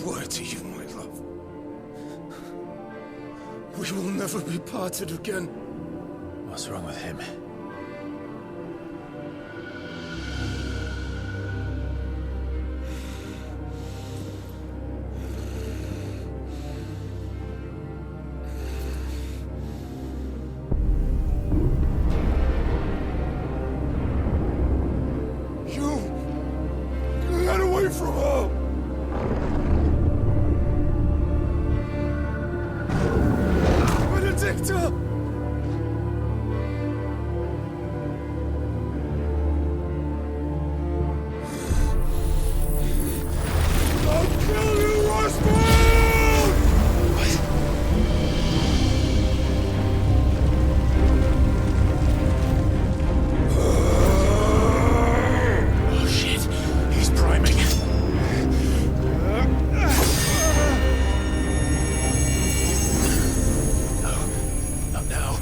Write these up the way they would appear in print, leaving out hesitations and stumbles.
swear to you, my love, we will never be parted again. What's wrong with him? Get away from her! Benedicta! I'll kill you, Rosberg! Oh shit, he's priming. Not now.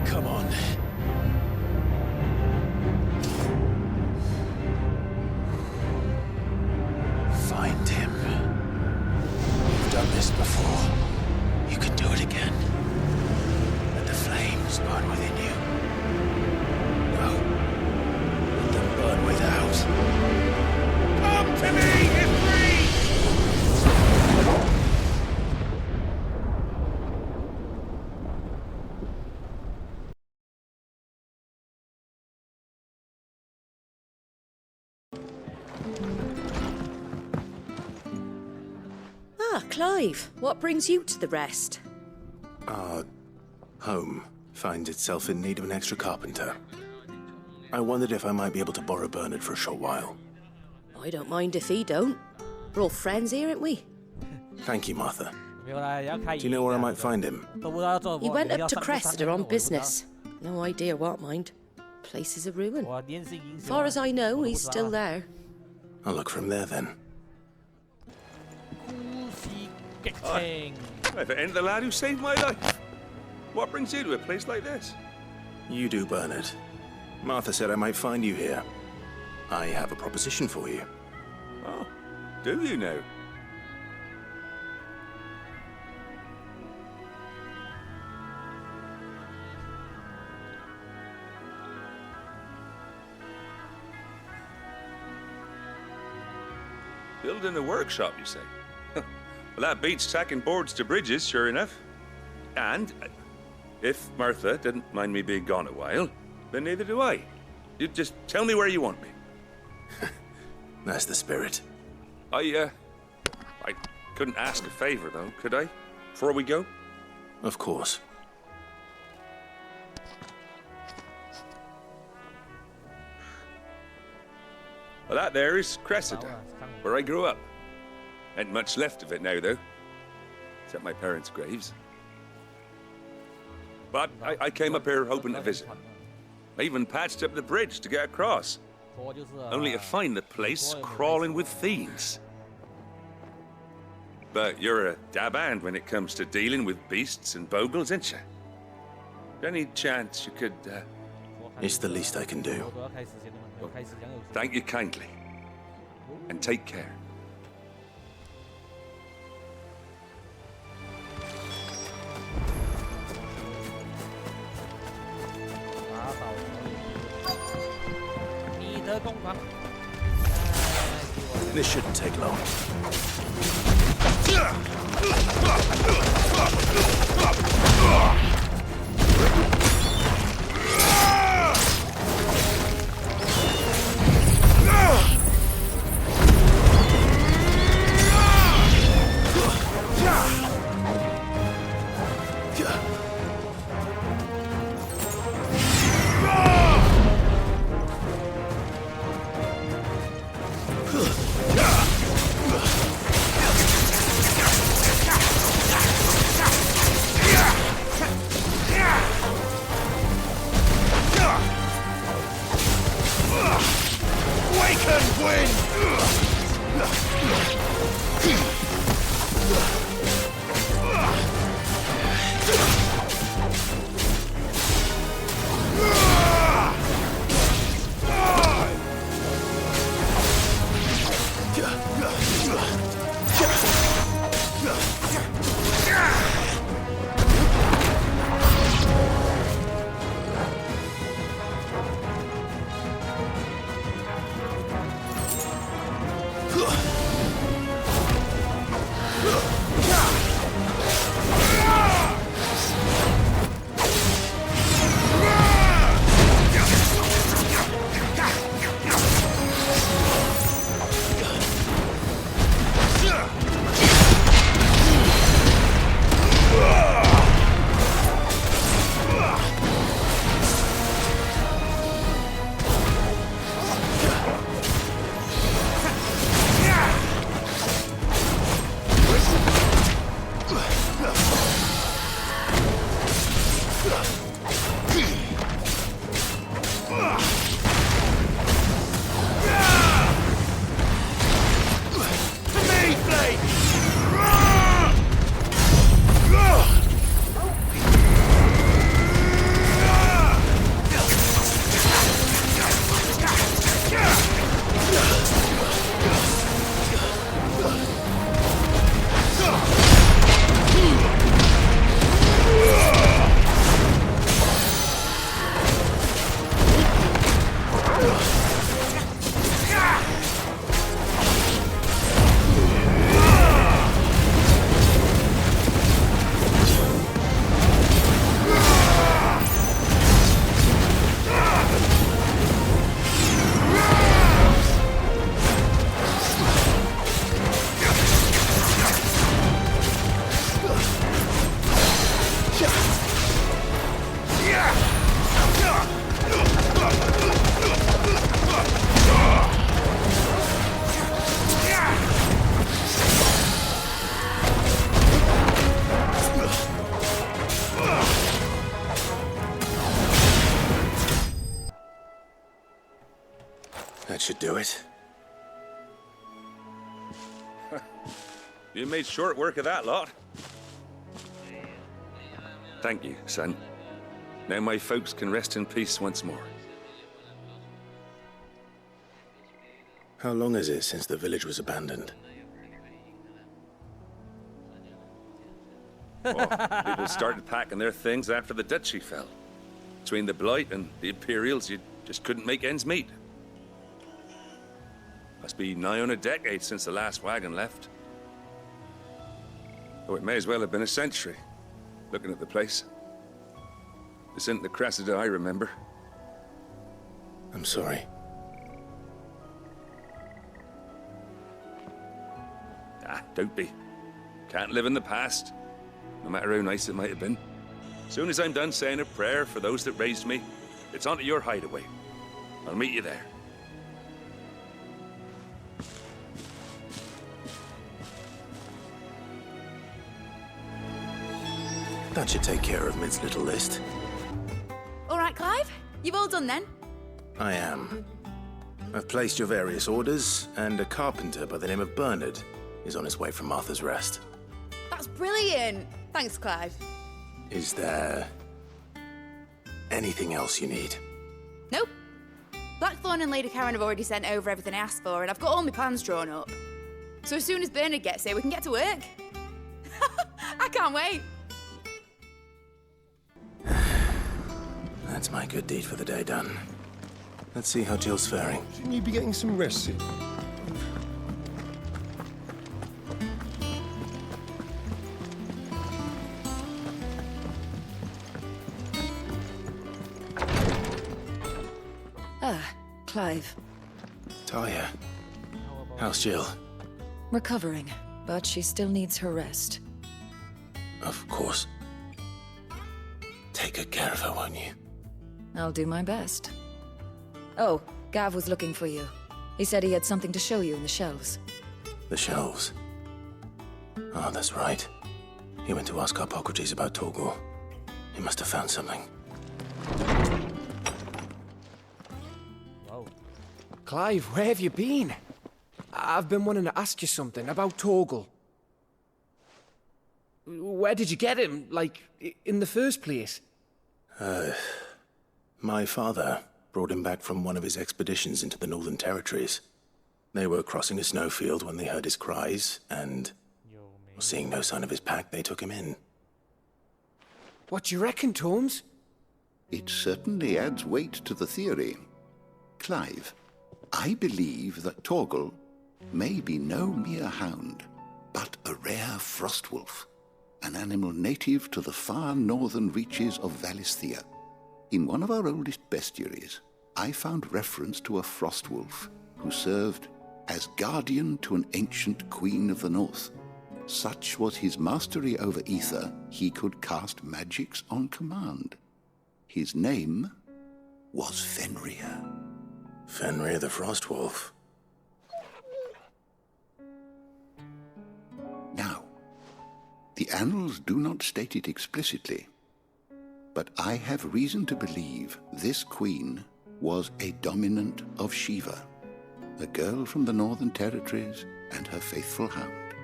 Come on. Find him. You've done this before. You can do it again. Let the flames burn within you. No. Let them burn without. Come to me, Ifrit! Ah, Clive, what brings you to the rest? Our home finds itself in need of an extra carpenter. I wondered if I might be able to borrow Bernard for a short while. I don't mind if he don't. We're all friends here, aren't we? Thank you, Martha. Do Do you know where I might find him? He went up to Cressida on business. No idea what, mind. Place is a ruin. Far as I know, he's still there. I'll look for him there then. If it ain't the lad who saved my life. What brings you to a place like this? You do, Bernard. Martha said I might find you here. I have a proposition for you. Oh, do you now? Building a workshop, you say? Well, that beats tacking boards to bridges, sure enough. And if Martha didn't mind me being gone a while, then neither do I. You just tell me where you want me. That's the spirit. I couldn't ask a favor, though, could I? Before we go? Of course. Well, that there is Cressida, where I grew up. Ain't much left of it now, though. Except my parents' graves. But I came up here hoping to visit. I even patched up the bridge to get across. Only to find the place crawling with fiends. But you're a dab hand when it comes to dealing with beasts and bogles, ain't you? Any chance you could, It's the least I can do. Thank you kindly. And take care. This shouldn't take long. can win! That should do it. You made short work of that lot. Thank you, son. Now my folks can rest in peace once more. How long is it since the village was abandoned? Well, people started packing their things after the duchy fell. Between the Blight and the Imperials, you just couldn't make ends meet. Must be nigh on a decade since the last wagon left. Oh, it may as well have been a century, looking at the place. This isn't the Cressida I remember. I'm sorry. Ah, don't be. Can't live in the past, no matter how nice it might have been. Soon as I'm done saying a prayer for those that raised me, it's onto your hideaway. I'll meet you there. That should take care of Mid's little list. All right, Clive. You've all done then? I am. I've placed your various orders, and a carpenter by the name of Bernard is on his way from Martha's Rest. That's brilliant. Thanks, Clive. Is there anything else you need? Nope. Blackthorn and Lady Karen have already sent over everything I asked for, and I've got all my plans drawn up. So as soon as Bernard gets here, we can get to work. I can't wait. That's my good deed for the day done. Let's see how Jill's faring. Shouldn't you be getting some rest soon? Ah, Clive. Talia, how's Jill? Recovering, but she still needs her rest. Of course. Take good care of her, won't you? I'll do my best. Oh, Gav was looking for you. He said he had something to show you in the shelves. The shelves? Ah, that's right. He went to ask Hippocrates about Torgor. He must have found something. Wow. Clive, where have you been? I've been wanting to ask you something about Torgal. Where did you get him, like, in the first place? My father brought him back from one of his expeditions into the Northern Territories. They were crossing a snowfield when they heard his cries, and seeing no sign of his pack, they took him in. What do you reckon, Tomes? It certainly adds weight to the theory. Clive, I believe that Torgal may be no mere hound, but a rare frostwolf, an animal native to the far northern reaches of Valisthea. In one of our oldest bestiaries, I found reference to a frostwolf who served as guardian to an ancient queen of the north. Such was his mastery over ether, he could cast magics on command. His name was Fenrir. Fenrir the Frostwolf. Now, the annals do not state it explicitly, but I have reason to believe this queen was a dominant of Shiva, a girl from the Northern Territories and her faithful hound.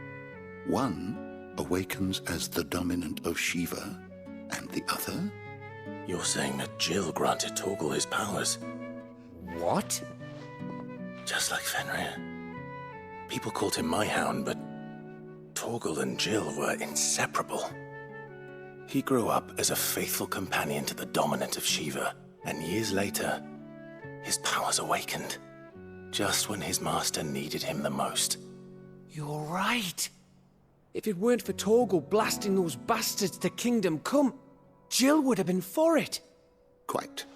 One awakens as the dominant of Shiva, and the other? You're saying that Jill granted Torgal his powers? What? Just like Fenrir. People called him my hound, but Torgal and Jill were inseparable. He grew up as a faithful companion to the dominant of Shiva, and years later, his powers awakened, just when his master needed him the most. You're right. If it weren't for Torgal blasting those bastards to Kingdom Come, Jill would have been for it. Quite.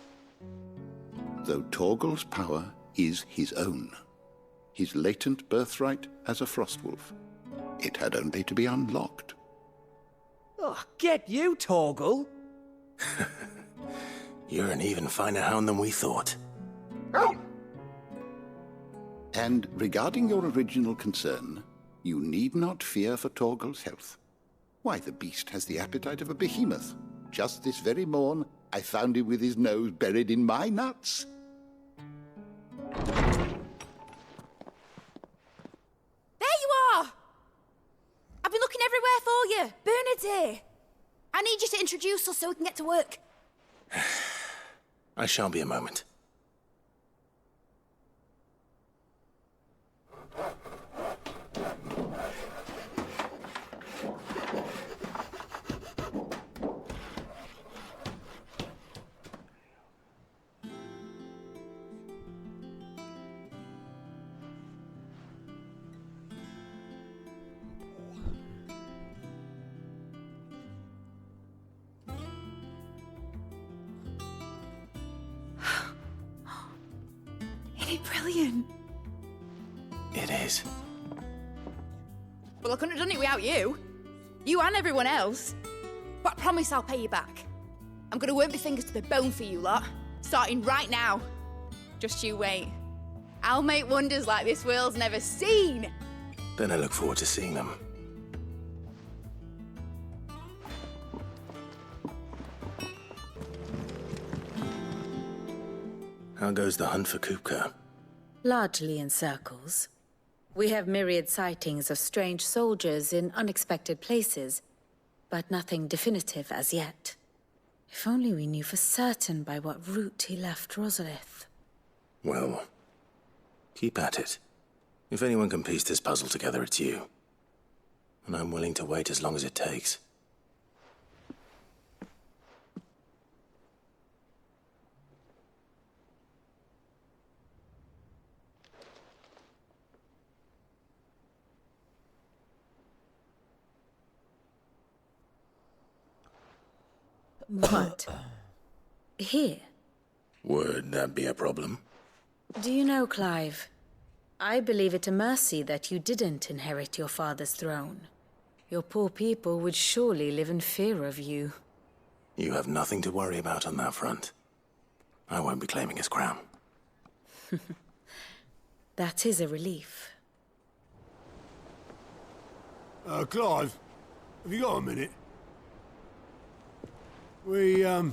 Though Torgal's power is his own, his latent birthright as a Frostwolf, it had only to be unlocked. Oh, get you, Torgal! You're an even finer hound than we thought. And regarding your original concern, you need not fear for Torgal's health. Why, the beast has the appetite of a behemoth. Just this very morn, I found him with his nose buried in my nuts. There you are! I've been looking everywhere for you. Bernard's here. I need you to introduce us so we can get to work. I shan't be a moment. Brilliant. It is. Well, I couldn't have done it without you. You and everyone else. But I promise I'll pay you back. I'm gonna work my fingers to the bone for you lot, starting right now. Just you wait. I'll make wonders like this world's never seen. Then I look forward to seeing them. How goes the hunt for Kupka? Largely in circles. We have myriad sightings of strange soldiers in unexpected places, but nothing definitive as yet. If only we knew for certain by what route he left Rosalith. Well, keep at it. If anyone can piece this puzzle together, it's you. And I'm willing to wait as long as it takes. What? Here? Would that be a problem? Do you know, Clive, I believe it a mercy that you didn't inherit your father's throne. Your poor people would surely live in fear of you. You have nothing to worry about on that front. I won't be claiming his crown. That is a relief. Clive, have you got a minute? We, have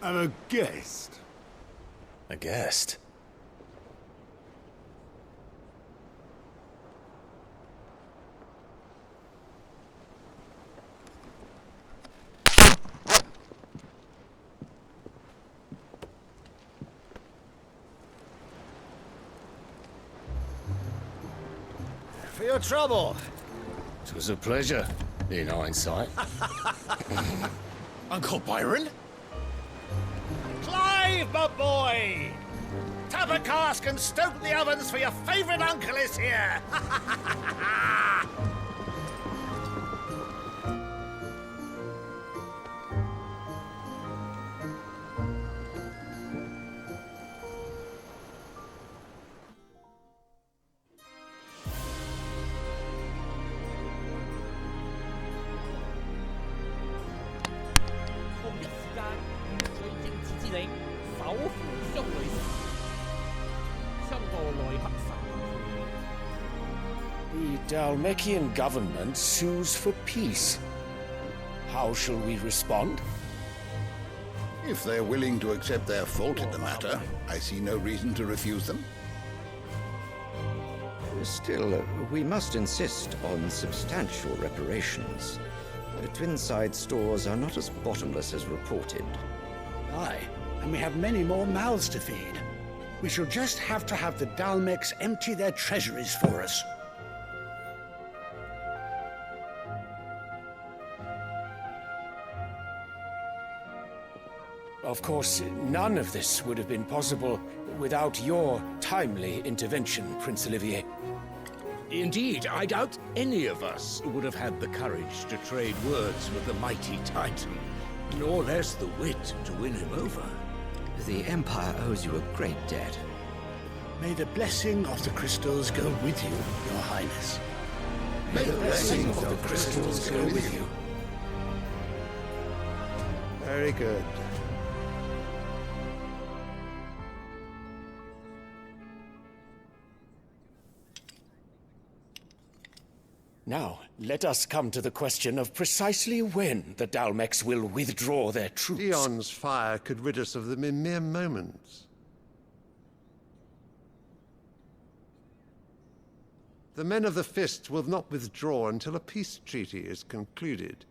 a guest. A guest? for your trouble. It was a pleasure, in hindsight. Uncle Byron? Clive, my boy! Tap a cask and stoke the ovens for your favourite uncle is here! The Dalmekian government sues for peace. How shall we respond? If they're willing to accept their fault in the matter, I see no reason to refuse them. Still, we must insist on substantial reparations. Twinside stores are not as bottomless as reported. Aye, and we have many more mouths to feed. We shall just have to have the Dalmecs empty their treasuries for us. Of course, none of this would have been possible without your timely intervention, Prince Olivier. Indeed, I doubt any of us would have had the courage to trade words with the mighty Titan, nor less the wit to win him over. The Empire owes you a great debt. May the blessing of the crystals go with you, Your Highness. May the blessing of the crystals go with you. Very good. Now, let us come to the question of precisely when the Dalmecs will withdraw their troops. Dion's fire could rid us of them in mere moments. The men of the Fist will not withdraw until a peace treaty is concluded.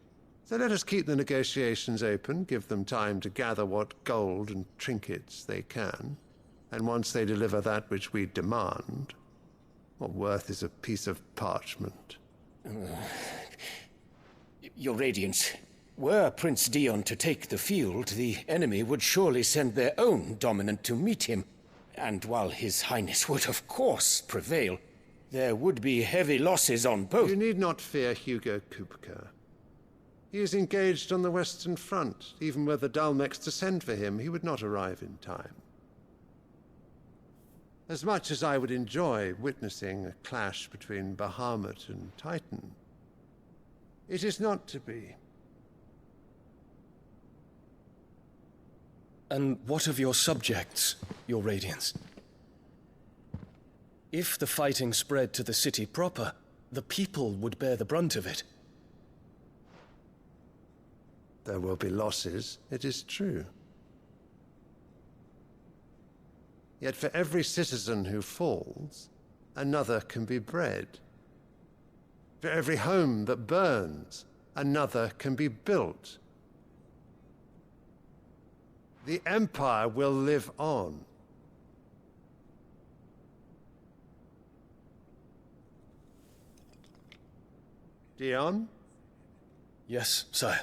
So let us keep the negotiations open, give them time to gather what gold and trinkets they can, and once they deliver that which we demand, what worth is a piece of parchment? Your Radiance, were Prince Dion to take the field, the enemy would surely send their own dominant to meet him. And while His Highness would of course prevail, there would be heavy losses on both. You need not fear Hugo Kupka. He is engaged on the Western Front. Even were the Dalmecs to send for him, he would not arrive in time. As much as I would enjoy witnessing a clash between Bahamut and Titan, it is not to be. And what of your subjects, Your Radiance? If the fighting spread to the city proper, the people would bear the brunt of it. There will be losses, it is true. Yet for every citizen who falls, another can be bred. For every home that burns, another can be built. The Empire will live on. Dion? Yes, sire.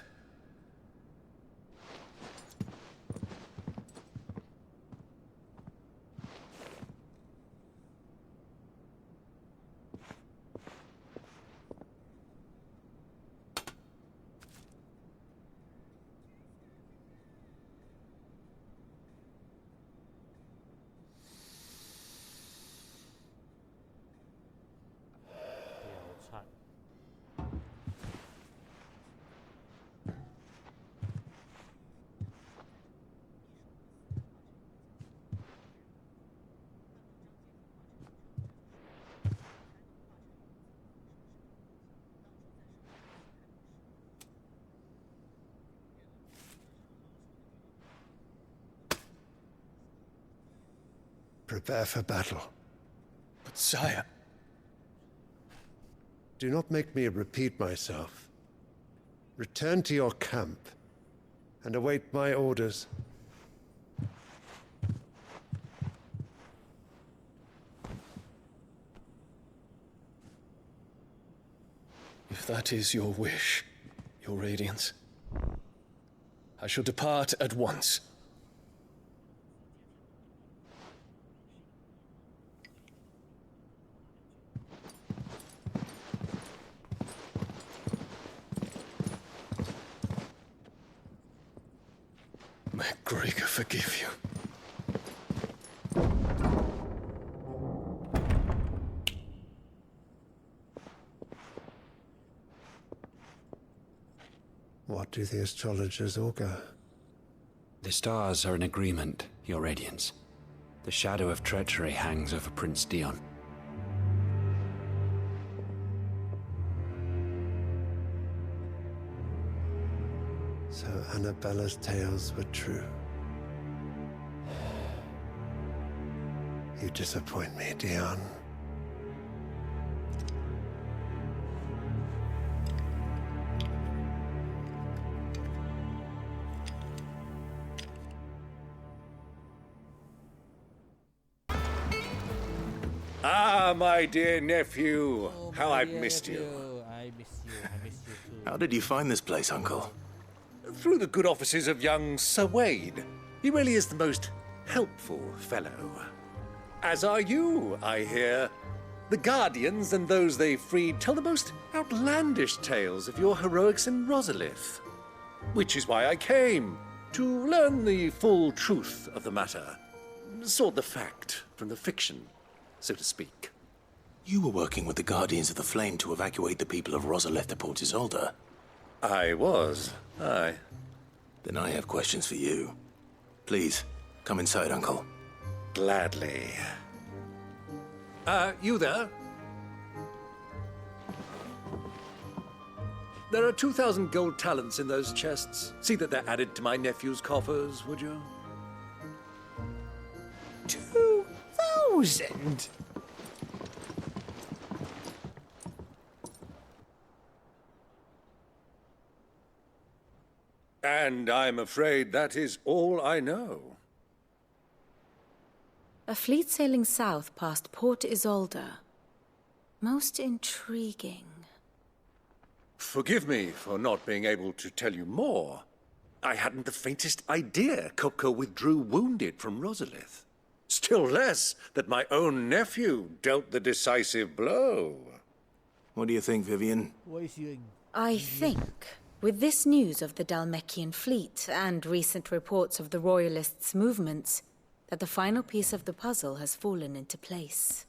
Prepare for battle. But sire... Do not make me repeat myself. Return to your camp and await my orders. If that is your wish, Your Radiance, I shall depart at once. May Gregor forgive you. What do the astrologers augur? The stars are in agreement, Your Radiance. The shadow of treachery hangs over Prince Dion. So Annabella's tales were true. You disappoint me, Dion. Ah, my dear nephew. How I've missed you. I miss you too. How did you find this place, Uncle? Through the good offices of young Sir Wade. He really is the most helpful fellow. As are you, I hear. The Guardians and those they freed tell the most outlandish tales of your heroics in Rosalith. Which is why I came, to learn the full truth of the matter. Sort the fact from the fiction, so to speak. You were working with the Guardians of the Flame to evacuate the people of Rosalith to Port Isolde. I was, aye. Then I have questions for you. Please, come inside, Uncle. Gladly. You there? There are 2,000 gold talents in those chests. See that they're added to my nephew's coffers, would you? 2,000? And I'm afraid that is all I know. A fleet sailing south past Port Isolde. Most intriguing. Forgive me for not being able to tell you more. I hadn't the faintest idea Kupka withdrew wounded from Rosalith. Still less that my own nephew dealt the decisive blow. What do you think, Vivian? I think, with this news of the Dhalmekian fleet and recent reports of the Royalists' movements, that the final piece of the puzzle has fallen into place.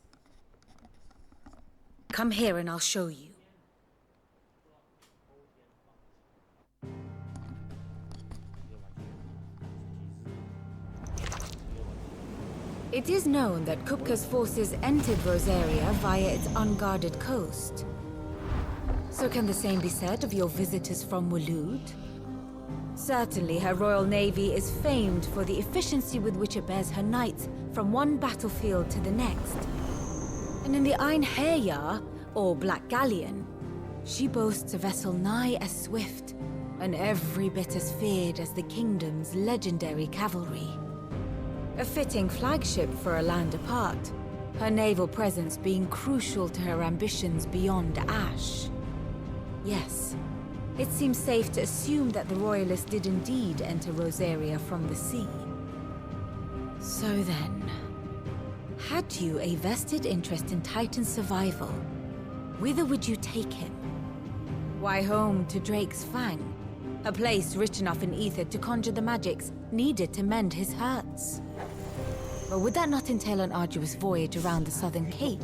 Come here and I'll show you. It is known that Kupka's forces entered Rosaria via its unguarded coast. So can the same be said of your visitors from Waloed? Certainly, her Royal Navy is famed for the efficiency with which it bears her knights from one battlefield to the next. And in the Einherjar, or Black Galleon, she boasts a vessel nigh as swift and every bit as feared as the kingdom's legendary cavalry. A fitting flagship for a land apart, her naval presence being crucial to her ambitions beyond Ash. Yes. It seems safe to assume that the Royalists did indeed enter Rosaria from the sea. So then, had you a vested interest in Titan's survival, whither would you take him? Why, home to Drake's Fang, a place rich enough in ether to conjure the magics needed to mend his hurts. Or would that not entail an arduous voyage around the southern cape?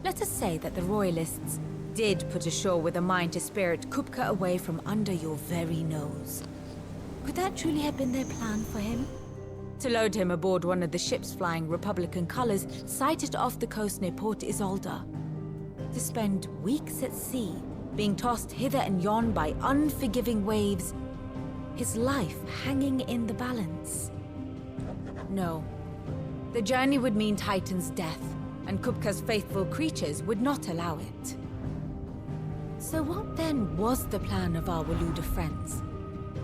Let us say that the Royalists did put ashore with a mind to spirit Kupka away from under your very nose. Could that truly have been their plan for him? To load him aboard one of the ships flying Republican colors sighted off the coast near Port Isolde. To spend weeks at sea, being tossed hither and yon by unforgiving waves, his life hanging in the balance. No. The journey would mean Titan's death, and Kupka's faithful creatures would not allow it. So what then was the plan of our Waloed friends?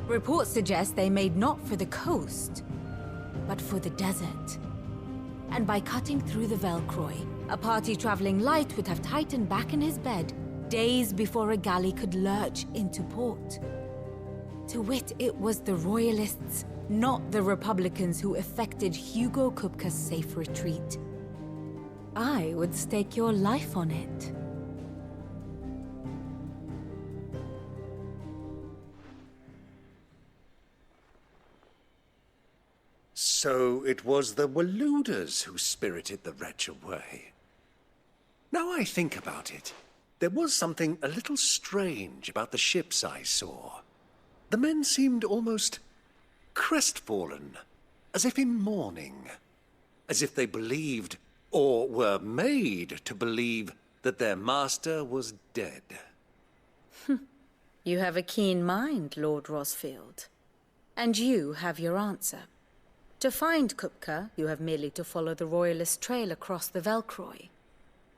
Reports suggest they made not for the coast, but for the desert. And by cutting through the Velcroy, a party traveling light would have Titan back in his bed, days before a galley could lurch into port. To wit, it was the Royalists, not the Republicans, who effected Hugo Kupka's safe retreat. I would stake your life on it. So it was the Waluders who spirited the wretch away. Now I think about it, there was something a little strange about the ships I saw. The men seemed almost crestfallen, as if in mourning, as if they believed, or were made to believe, that their master was dead. You have a keen mind, Lord Rosfield. And you have your answer. To find Kupka, you have merely to follow the Royalist trail across the Velcroy.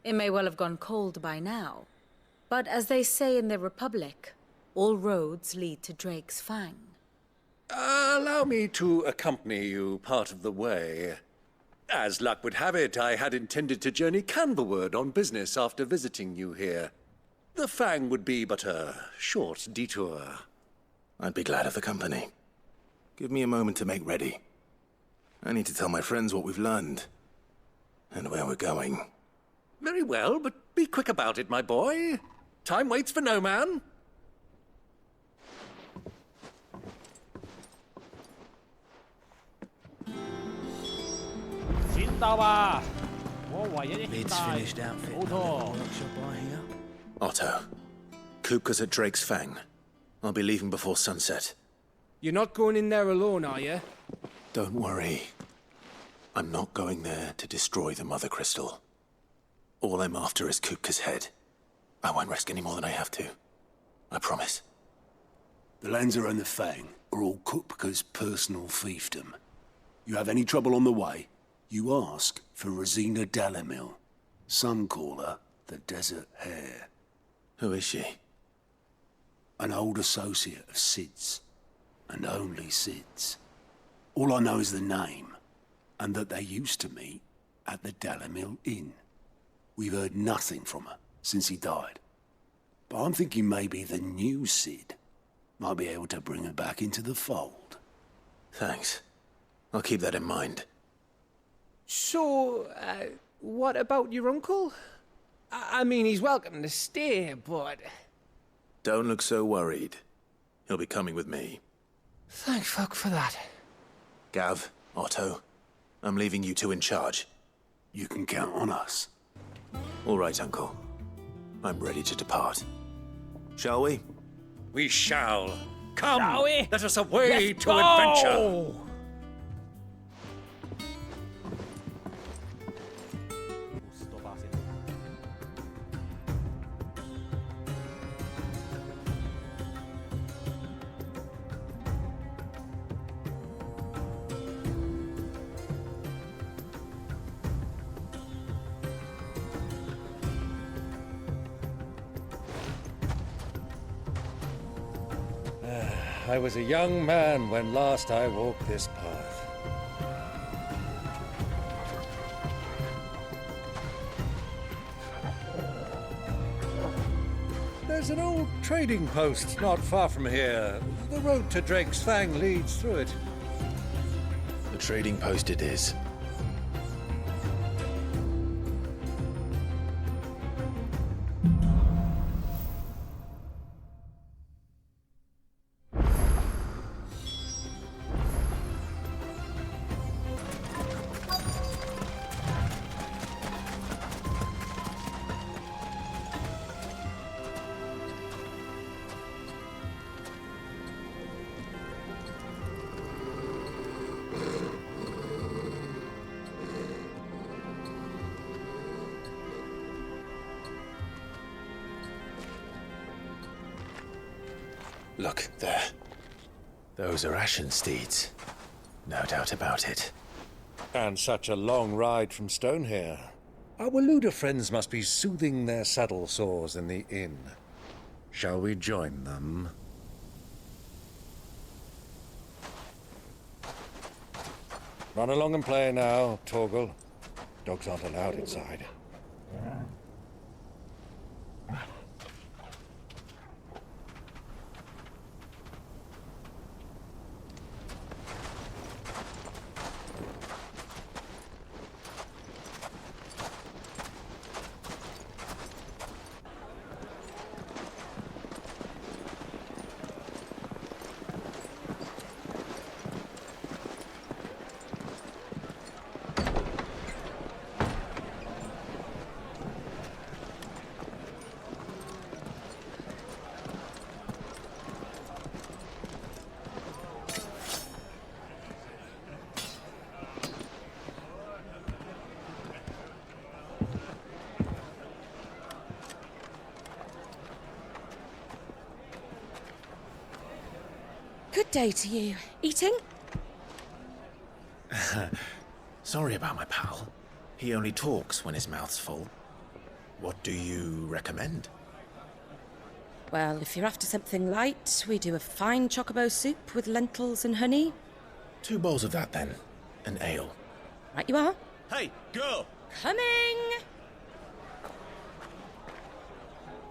It may well have gone cold by now, but as they say in the Republic, all roads lead to Drake's Fang. Allow me to accompany you part of the way. As luck would have it, I had intended to journey Canberward on business after visiting you here. The Fang would be but a short detour. I'd be glad of the company. Give me a moment to make ready. I need to tell my friends what we've learned, and where we're going. Very well, but be quick about it, my boy. Time waits for no man. Mid's finished outfit. Workshop by here. Otto, Kupka's at Drake's Fang. I'll be leaving before sunset. You're not going in there alone, are you? Don't worry. I'm not going there to destroy the Mother Crystal. All I'm after is Kupka's head. I won't risk any more than I have to. I promise. The Lanza and the Fang are all Kupka's personal fiefdom. You have any trouble on the way, you ask for Rosina Dalamil. Some call her the Desert Hare. Who is she? An old associate of Sid's. And only Sid's. All I know is the name, and that they used to meet at the Dalamil Inn. We've heard nothing from her since he died. But I'm thinking maybe the new Sid might be able to bring her back into the fold. Thanks. I'll keep that in mind. So, what about your uncle? I mean, he's welcome to stay, but... Don't look so worried. He'll be coming with me. Thank fuck for that. Gav, Otto, I'm leaving you two in charge. You can count on us. All right, Uncle. I'm ready to depart. Shall we? We shall. Come, shall we? Let us away Let's to go! adventure. I was a young man when last I walked this path. There's an old trading post not far from here. The road to Drake's Fang leads through it. The trading post it is. Look, there. Those are Ashen steeds. No doubt about it. And such a long ride from Stonehere. Our Waluda friends must be soothing their saddle sores in the inn. Shall we join them? Run along and play now, Torgal. Dogs aren't allowed inside. day to you. Eating? Sorry about my pal. He only talks when his mouth's full. What do you recommend? Well, if you're after something light, we do a fine chocobo soup with lentils and honey. 2 bowls of that, then. An ale. Right you are. Hey, girl! Coming!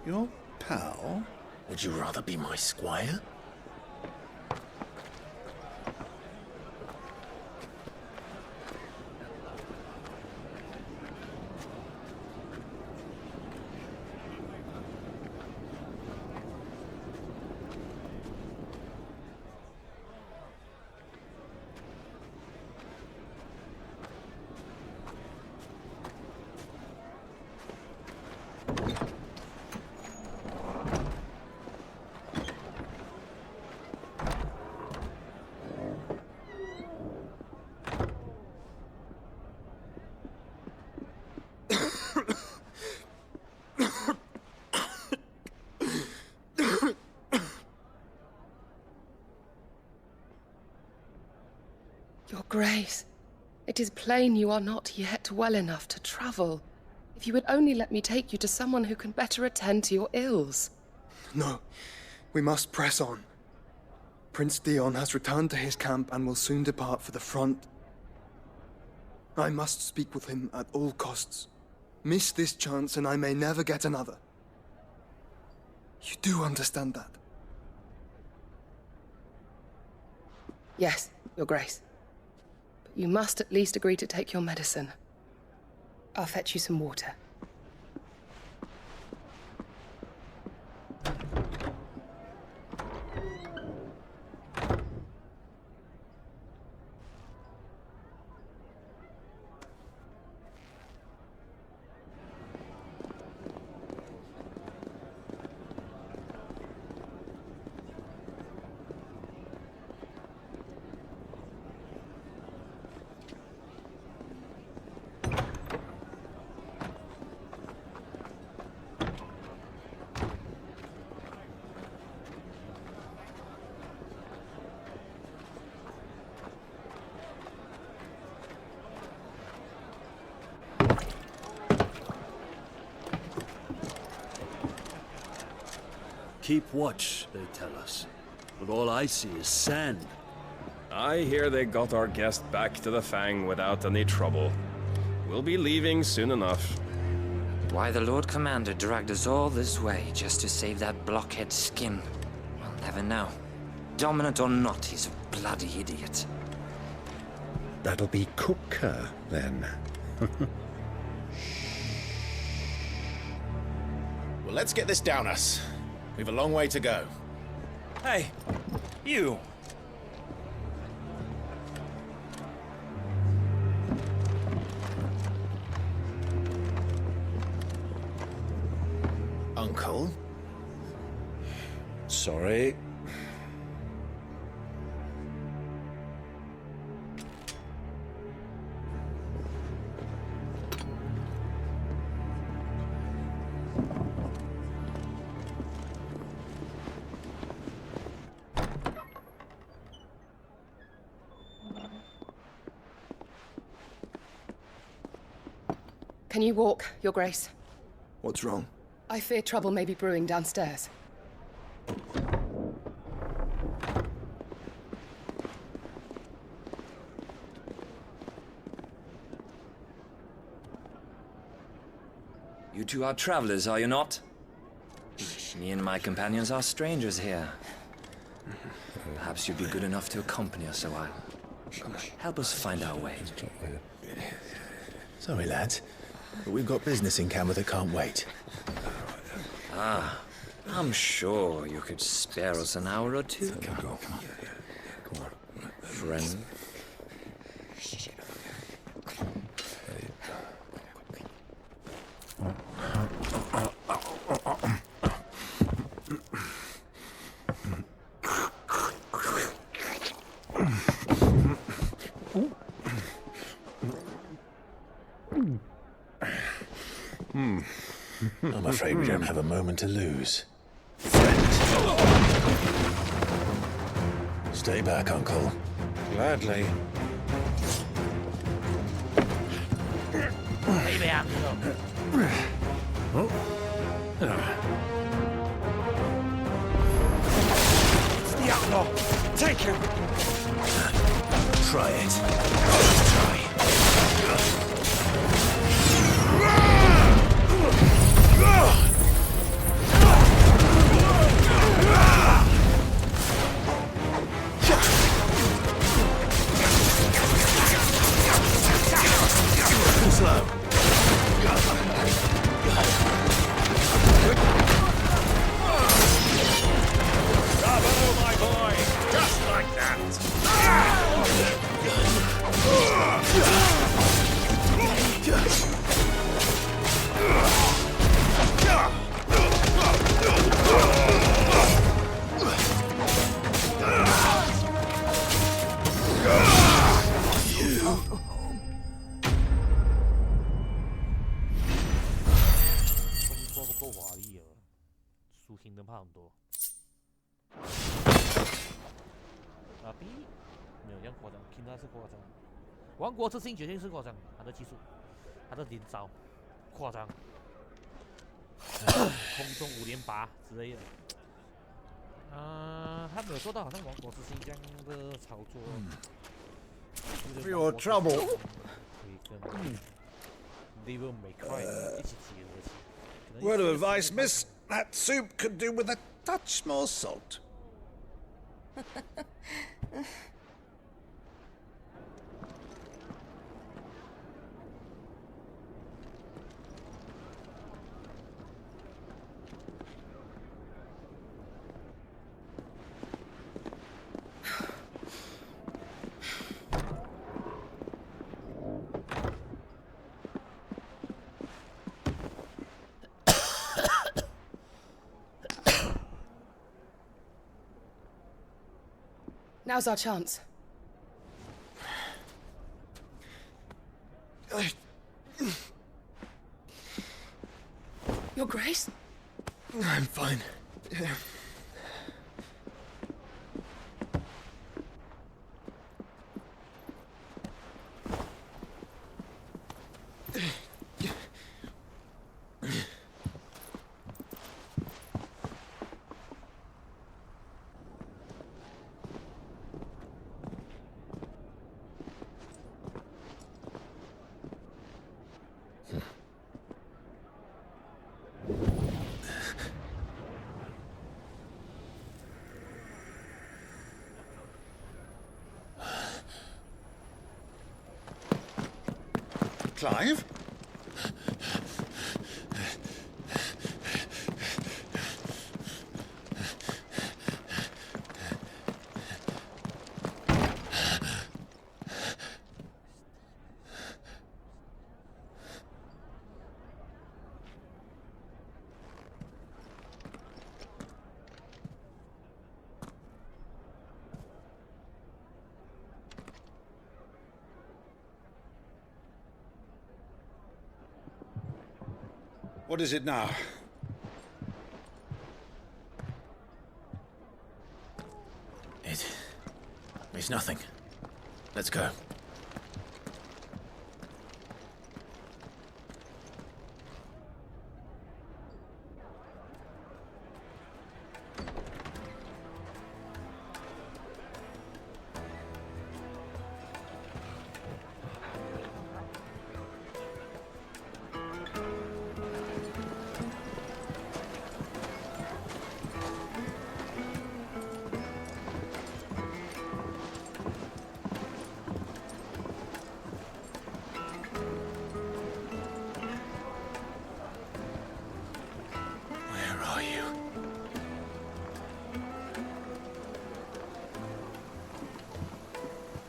Your pal? Would you rather be my squire? Your Grace, it is plain you are not yet well enough to travel. If you would only let me take you to someone who can better attend to your ills. No, we must press on. Prince Dion has returned to his camp and will soon depart for the front. I must speak with him at all costs. Miss this chance and I may never get another. You do understand that? Yes, Your Grace. But you must at least agree to take your medicine. I'll fetch you some water. Keep watch, they tell us. But all I see is sand. I hear they got our guest back to the Fang without any trouble. We'll be leaving soon enough. Why the Lord Commander dragged us all this way just to save that blockhead skin, we'll never know. Dominant or not, he's a bloody idiot. That'll be Cooker, then. Well, let's get this down us. We've a long way to go. Hey, you! Uncle? Sorry. Can you walk, Your Grace? What's wrong? I fear trouble may be brewing downstairs. You two are travelers, are you not? Me and my companions are strangers here. Perhaps you'd be good enough to accompany us a while. Help us find our way. Sorry, lads, but we've got business in camera that can't wait. Ah, I'm sure you could spare us an hour or two. Come on. Friend. I'm afraid we don't have a moment to lose. Stay back, Uncle. Gladly. Baby, Uncle. It's the outlaw. Take him. Try it. Try. Too slow. Bravo, my boy! Just like that!王国之星决定是夸张，他的技术，他的连招，夸张，空中5连拔之类的。他没有做到好像王国之星这样的操作。For your trouble. 可以跟 Devil May Cry 一起结合起。Word of advice, miss. That soup could do with a touch more salt. Now's our chance. Your Grace? I'm fine. Clive? What is it now? It's nothing. Let's go.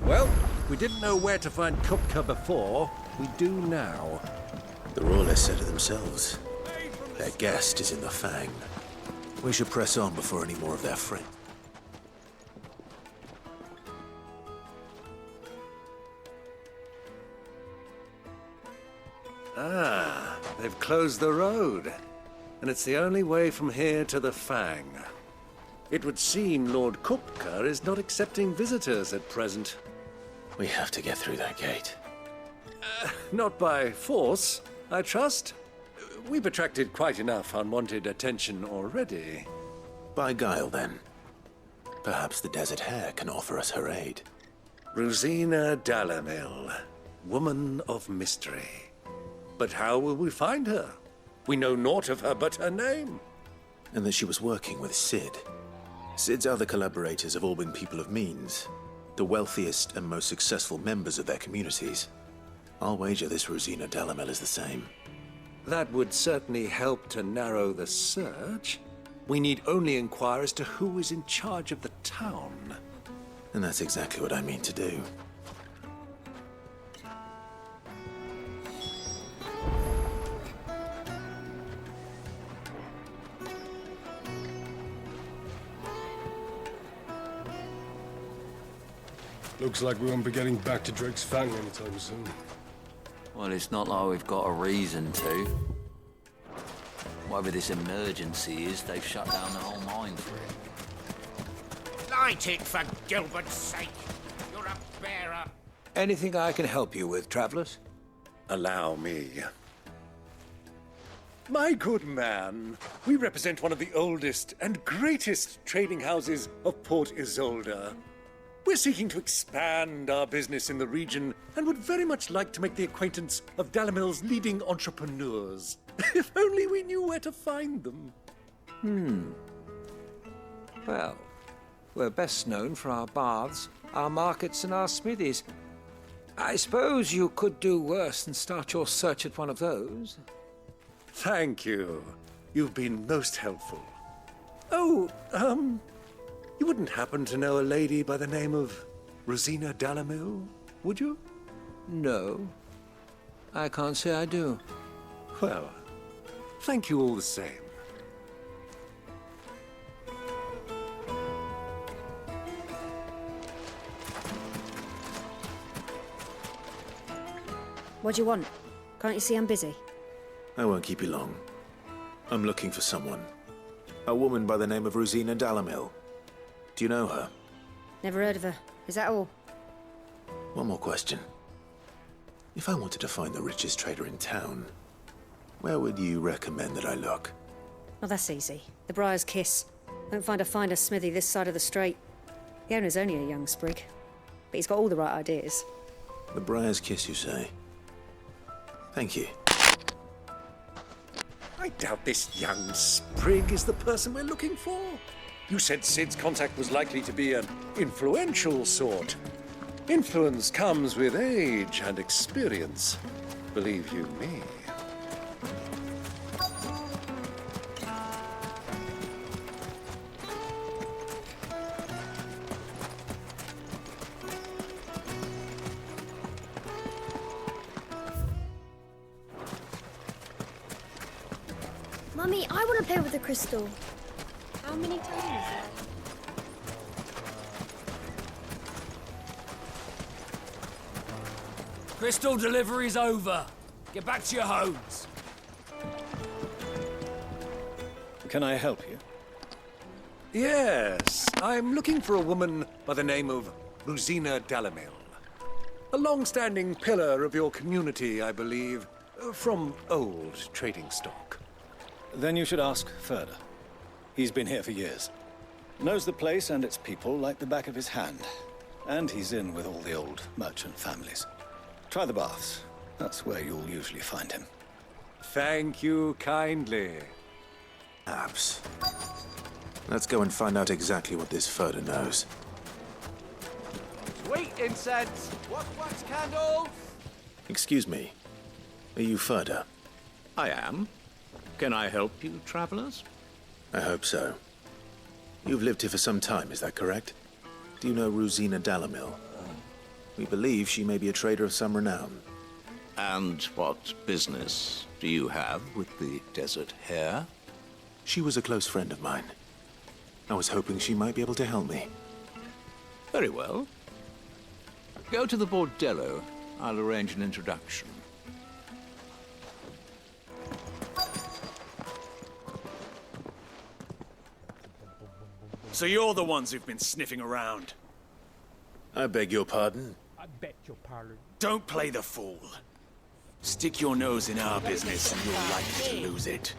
Well, we didn't know where to find Kupka before. We do now. The Rawlers said it themselves. Their guest is in the Fang. We should press on before any more of their friends. Ah, they've closed the road. And it's the only way from here to the Fang. It would seem Lord Kupka is not accepting visitors at present. We have to get through that gate. Not by force, I trust. We've attracted quite enough unwanted attention already. By guile, then. Perhaps the Desert Hare can offer us her aid. Rosina Dalamil, woman of mystery. But how will we find her? We know naught of her but her name. And that she was working with Cid. Cid's other collaborators have all been people of means, the wealthiest and most successful members of their communities. I'll wager this Rosina Dalamil is the same. That would certainly help to narrow the search. We need only inquire as to who is in charge of the town. And that's exactly what I mean to do. Looks like we won't be getting back to Drake's Fang anytime soon. Well, it's not like we've got a reason to. Whatever this emergency is, they've shut down the whole mine for it. Light it, for Gilbert's sake! You're a bearer! Anything I can help you with, travelers? Allow me. My good man, we represent one of the oldest and greatest trading houses of Port Isolde. We're seeking to expand our business in the region and would very much like to make the acquaintance of Dalamil's leading entrepreneurs. If only we knew where to find them. Well, we're best known for our baths, our markets, and our smithies. I suppose you could do worse than start your search at one of those. Thank you. You've been most helpful. Oh, you wouldn't happen to know a lady by the name of Rosina Dalamil, would you? No. I can't say I do. Well, thank you all the same. What do you want? Can't you see I'm busy? I won't keep you long. I'm looking for someone. A woman by the name of Rosina Dalamil. Do you know her? Never heard of her. Is that all? One more question. If I wanted to find the richest trader in town, where would you recommend that I look? Oh, that's easy. The Briar's Kiss. Won't find a finer smithy this side of the strait. The owner's only a young sprig, but he's got all the right ideas. The Briar's Kiss, you say? Thank you. I doubt this young sprig is the person we're looking for. You said Cid's contact was likely to be an influential sort. Influence comes with age and experience, believe you me. Mummy, I want to play with the crystal. How many times? Crystal delivery's over. Get back to your homes. Can I help you? Yes, I'm looking for a woman by the name of Rosina Dalamil. A long-standing pillar of your community, I believe, from old trading stock. Then you should ask Ferda. He's been here for years. Knows the place and its people like the back of his hand. And he's in with all the old merchant families. Try the baths. That's where you'll usually find him. Thank you kindly. Abs. Let's go and find out exactly what this Ferda knows. Sweet incense! Wax candles! Excuse me. Are you Ferda? I am. Can I help you, travelers? I hope so. You've lived here for some time, is that correct? Do you know Rosina Dalamil? We believe she may be a trader of some renown. And what business do you have with the Desert Hare? She was a close friend of mine. I was hoping she might be able to help me. Very well. Go to the bordello. I'll arrange an introduction. So you're the ones who've been sniffing around. I beg your pardon? I bet your pardon. Don't play the fool. Stick your nose in our business and you're likely to lose it.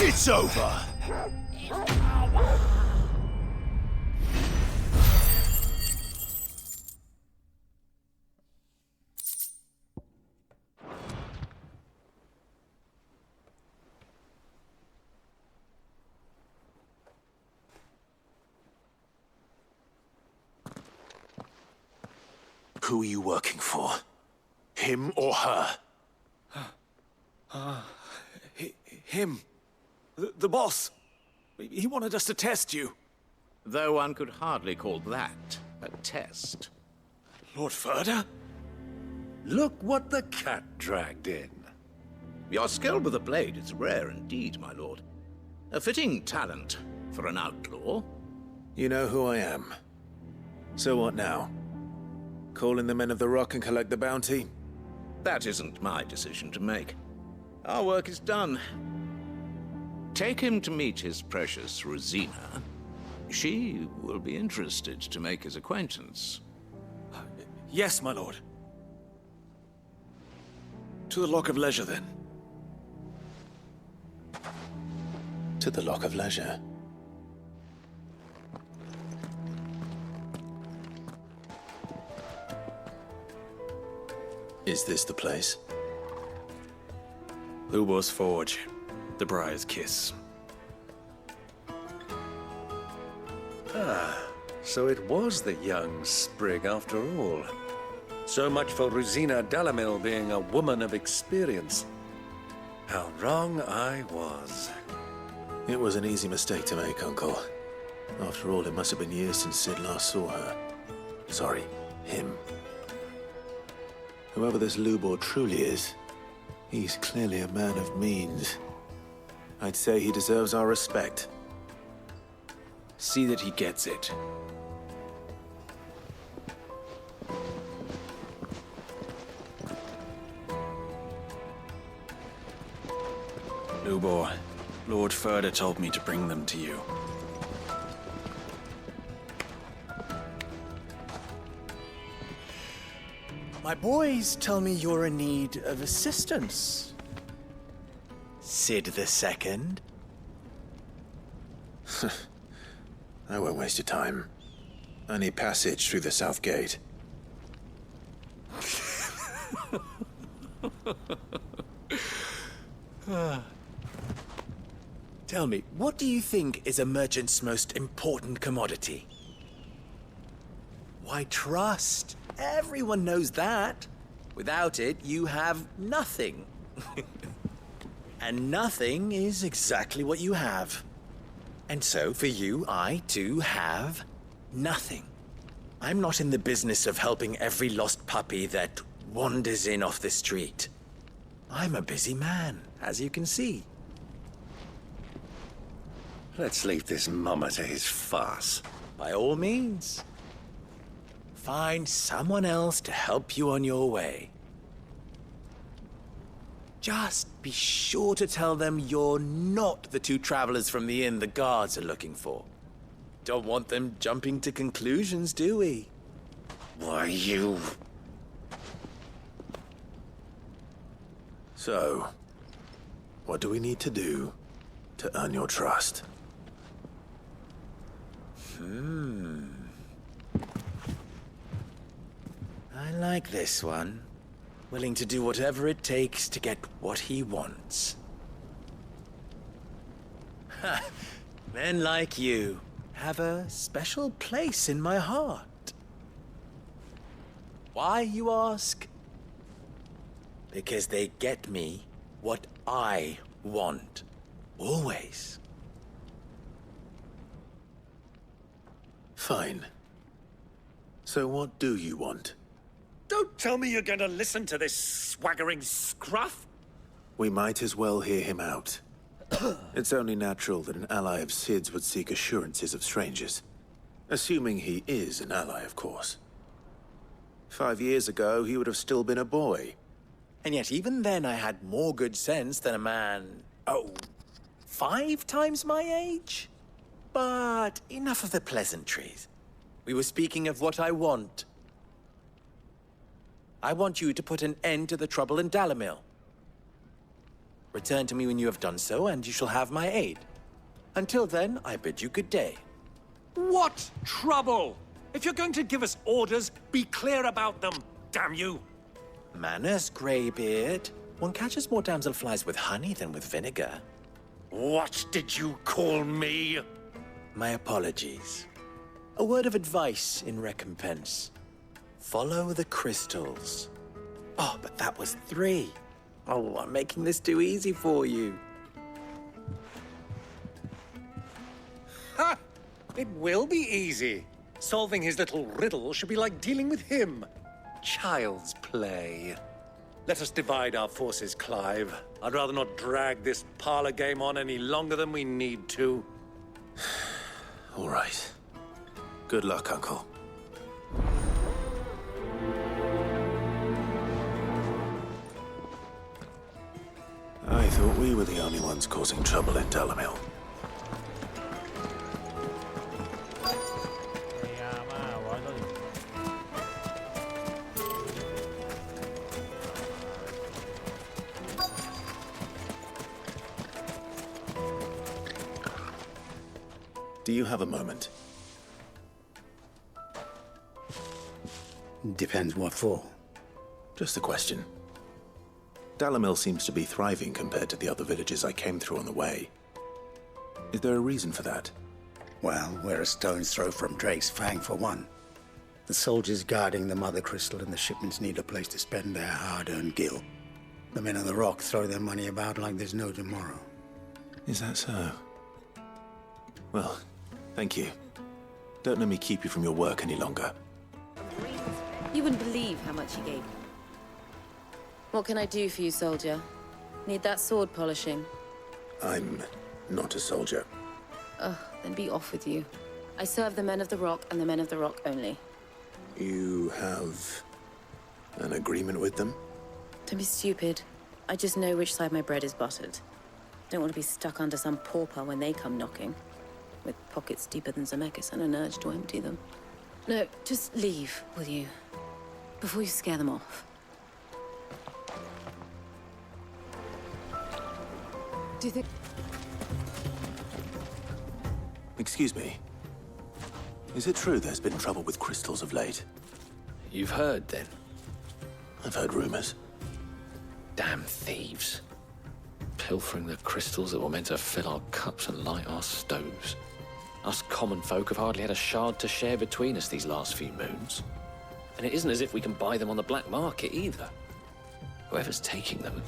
It's over. Who are you working for? Him or her? Him. The boss. He wanted us to test you. Though one could hardly call that a test. Lord Ferda? Look what the cat dragged in. Your skill with the blade is rare indeed, my lord. A fitting talent for an outlaw. You know who I am. So what now? Call in the Men of the Rock and collect the bounty? That isn't my decision to make. Our work is done. Take him to meet his precious Rosina. She will be interested to make his acquaintance. Yes, my lord. To the Lock of Leisure, then. To the Lock of Leisure. Is this the place? Lubor's Forge. The Briar's Kiss. Ah, so it was the young sprig after all. So much for Rosina Delamil being a woman of experience. How wrong I was. It was an easy mistake to make, Uncle. After all, it must have been years since Sid last saw her. Sorry, him. Whoever this Lubor truly is, he's clearly a man of means. I'd say he deserves our respect. See that he gets it. Lubor, Lord Ferda told me to bring them to you. My boys tell me you're in need of assistance. Sid the Second? I won't waste your time. I need passage through the south gate. Tell me, what do you think is a merchant's most important commodity? Why, trust. Everyone knows that. Without it, you have nothing. And nothing is exactly what you have. And so, for you, I, too, have nothing. I'm not in the business of helping every lost puppy that wanders in off the street. I'm a busy man, as you can see. Let's leave this mummer to his farce. By all means. find someone else to help you on your way. Just be sure to tell them you're not the two travelers from the inn the guards are looking for. Don't want them jumping to conclusions, do we? Why, you... So, what do we need to do to earn your trust? I like this one. Willing to do whatever it takes to get what he wants. Ha! Men like you have a special place in my heart. Why, you ask? Because they get me what I want. Always. Fine. So what do you want? Don't tell me you're going to listen to this swaggering scruff! We might as well hear him out. It's only natural that an ally of Sid's would seek assurances of strangers. Assuming he is an ally, of course. 5 years ago, he would have still been a boy. And yet even then I had more good sense than a man, 5 times my age? But enough of the pleasantries. We were speaking of what I want. I want you to put an end to the trouble in Dalamil. Return to me when you have done so, and you shall have my aid. Until then, I bid you good day. What trouble? If you're going to give us orders, be clear about them, damn you! Manners, Greybeard. One catches more damselflies with honey than with vinegar. What did you call me? My apologies. A word of advice in recompense. Follow the crystals. Oh, but that was 3. Oh, I'm making this too easy for you. Ha! It will be easy. Solving his little riddle should be like dealing with him. Child's play. Let us divide our forces, Clive. I'd rather not drag this parlor game on any longer than we need to. All right. Good luck, Uncle. I thought we were the only ones causing trouble in Dalamil. Do you have a moment? Depends what for. Just a question. Dalamil seems to be thriving compared to the other villages I came through on the way. Is there a reason for that? Well, we're a stone's throw from Drake's Fang, for one. The soldiers guarding the Mother Crystal and the shipments need a place to spend their hard-earned gil. The men of the Rock throw their money about like there's no tomorrow. Is that so? Well, thank you. Don't let me keep you from your work any longer. You wouldn't believe how much he gave me. What can I do for you, soldier? Need that sword polishing? I'm not a soldier. Ugh, then be off with you. I serve the men of the Rock and the men of the Rock only. You have an agreement with them? Don't be stupid. I just know which side my bread is buttered. Don't want to be stuck under some pauper when they come knocking. With pockets deeper than Zemeckis and an urge to empty them. No, just leave, will you? Before you scare them off. Do you think... Excuse me. Is it true there's been trouble with crystals of late? You've heard, then? I've heard rumors. Damn thieves. Pilfering the crystals that were meant to fill our cups and light our stoves. Us common folk have hardly had a shard to share between us these last few moons. And it isn't as if we can buy them on the black market, either. Whoever's taking them,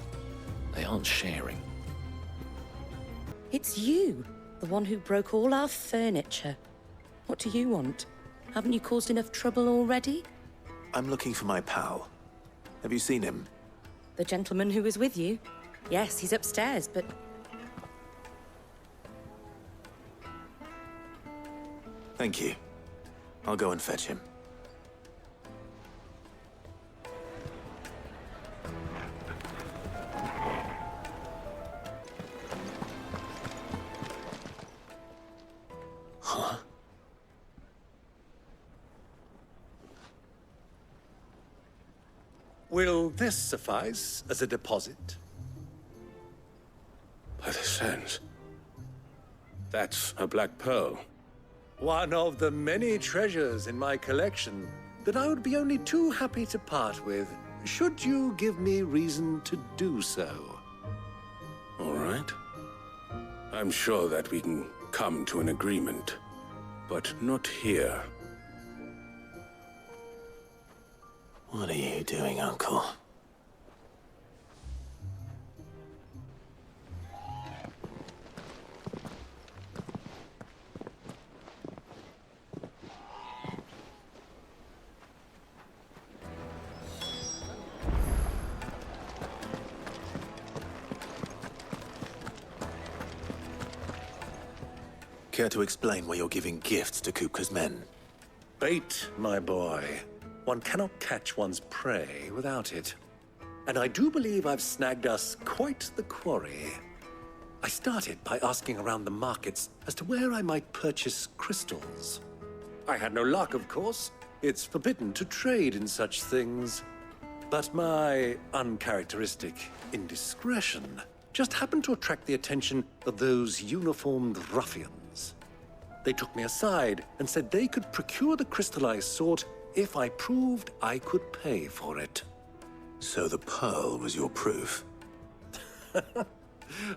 they aren't sharing. It's you, the one who broke all our furniture. What do you want? Haven't you caused enough trouble already? I'm looking for my pal. Have you seen him? The gentleman who was with you? Yes, he's upstairs, but... Thank you. I'll go and fetch him. Huh? Will this suffice as a deposit? By the sands. That's a black pearl. One of the many treasures in my collection that I would be only too happy to part with, should you give me reason to do so. All right. I'm sure that we can come to an agreement, but not here. What are you doing, Uncle? Care to explain why you're giving gifts to Kupka's men? Bait, my boy. One cannot catch one's prey without it. And I do believe I've snagged us quite the quarry. I started by asking around the markets as to where I might purchase crystals. I had no luck, of course. It's forbidden to trade in such things. But my uncharacteristic indiscretion just happened to attract the attention of those uniformed ruffians. They took me aside and said they could procure the crystal I sought if I proved I could pay for it. So the pearl was your proof?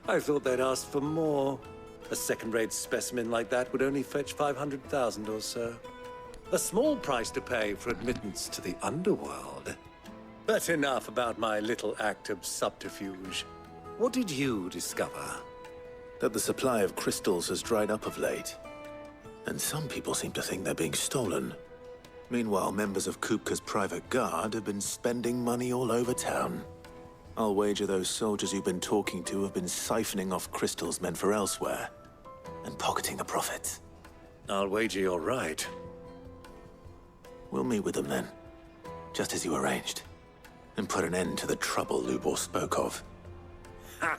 I thought they'd ask for more. A second-rate specimen like that would only fetch 500,000 or so. A small price to pay for admittance to the underworld. But enough about my little act of subterfuge. What did you discover? That the supply of crystals has dried up of late. And some people seem to think they're being stolen. Meanwhile, members of Kupka's private guard have been spending money all over town. I'll wager those soldiers you've been talking to have been siphoning off crystals meant for elsewhere, and pocketing the profits. I'll wager you're right. We'll meet with them then, just as you arranged, and put an end to the trouble Lubor spoke of. Ha!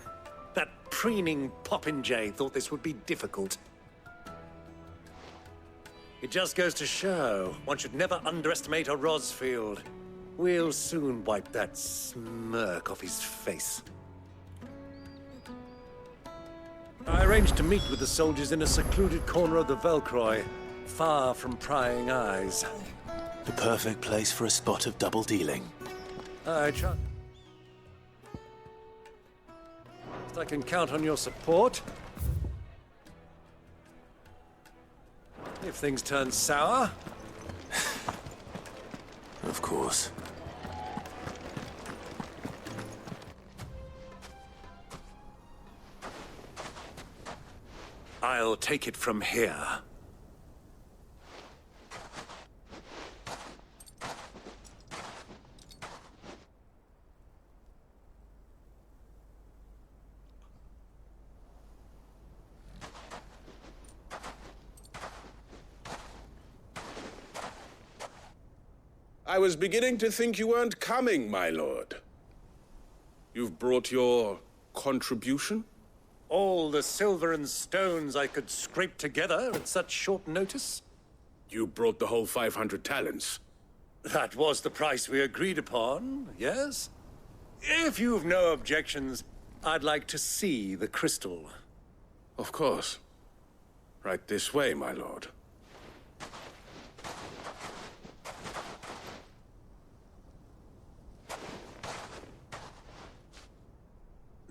That preening popinjay thought this would be difficult. It just goes to show, one should never underestimate a Rosfield. We'll soon wipe that smirk off his face. I arranged to meet with the soldiers in a secluded corner of the Velcroy, far from prying eyes. The perfect place for a spot of double dealing. I trust I can count on your support. If things turn sour. Of course. I'll take it from here. I was beginning to think you weren't coming, my lord. You've brought your contribution? All the silver and stones I could scrape together at such short notice? You brought the whole 500 talents. That was the price we agreed upon, yes? If you've no objections, I'd like to see the crystal. Of course. Right this way, my lord.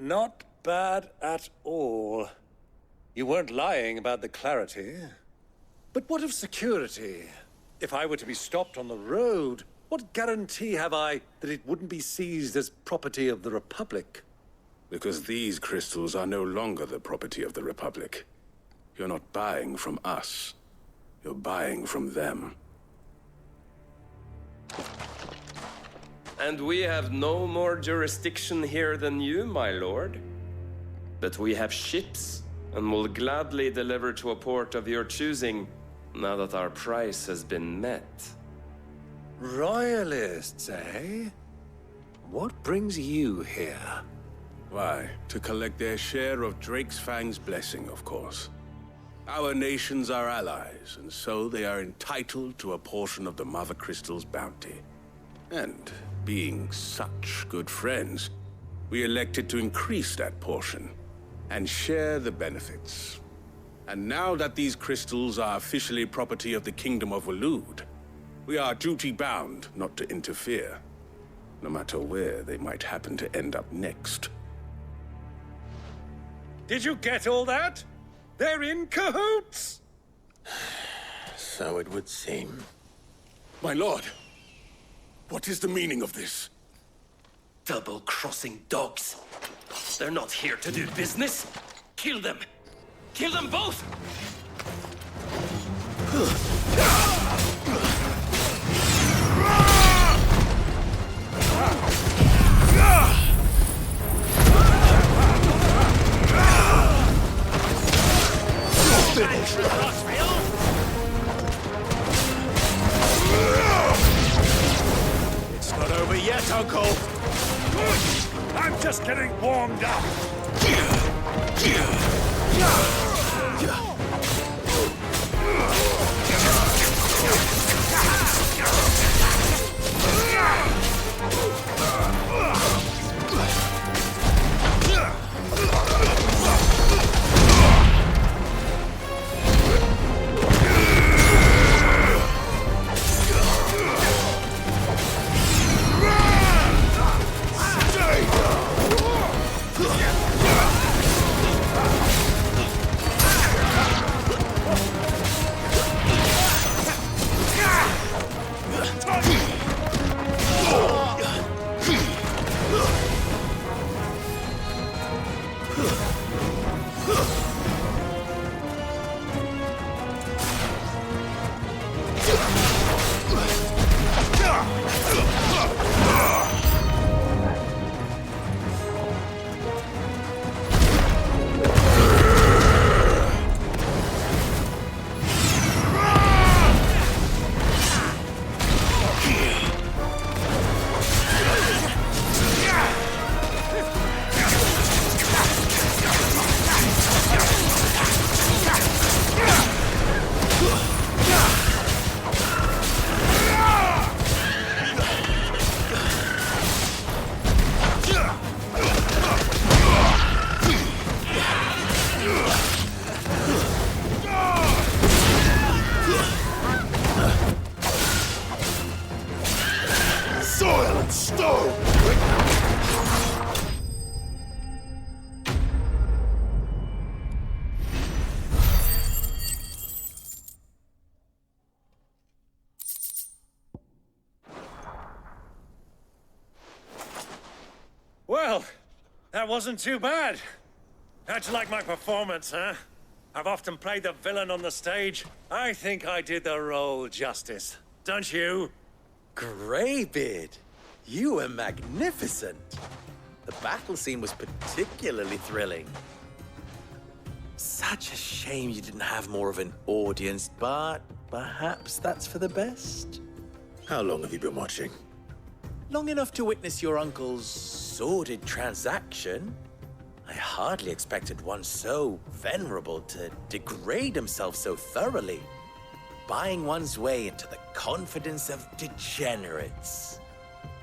Not bad at all. You weren't lying about the clarity. But what of security? If I were to be stopped on the road, what guarantee have I that it wouldn't be seized as property of the Republic? Because these crystals are no longer the property of the Republic. You're not buying from us. You're buying from them. And we have no more jurisdiction here than you, my lord. But we have ships, and will gladly deliver to a port of your choosing, now that our price has been met. Royalists, eh? What brings you here? Why, to collect their share of Drake's Fang's blessing, of course. Our nations are allies, and so they are entitled to a portion of the Mother Crystal's bounty. And being such good friends, we elected to increase that portion and share the benefits. And now that these crystals are officially property of the Kingdom of Waloed, we are duty-bound not to interfere, no matter where they might happen to end up next. Did you get all that? They're in cahoots! So it would seem. My lord, what is the meaning of this? Double-crossing dogs. They're not here to do business. Kill them! Kill them both! It's not over yet, Uncle! I'm just getting warmed up! Well, that wasn't too bad. How'd you like my performance, huh? I've often played the villain on the stage. I think I did the role justice. Don't you? Greybeard, you were magnificent. The battle scene was particularly thrilling. Such a shame you didn't have more of an audience, but perhaps that's for the best. How long have you been watching? Long enough to witness your uncle's sordid transaction. I hardly expected one so venerable to degrade himself so thoroughly, buying one's way into the confidence of degenerates.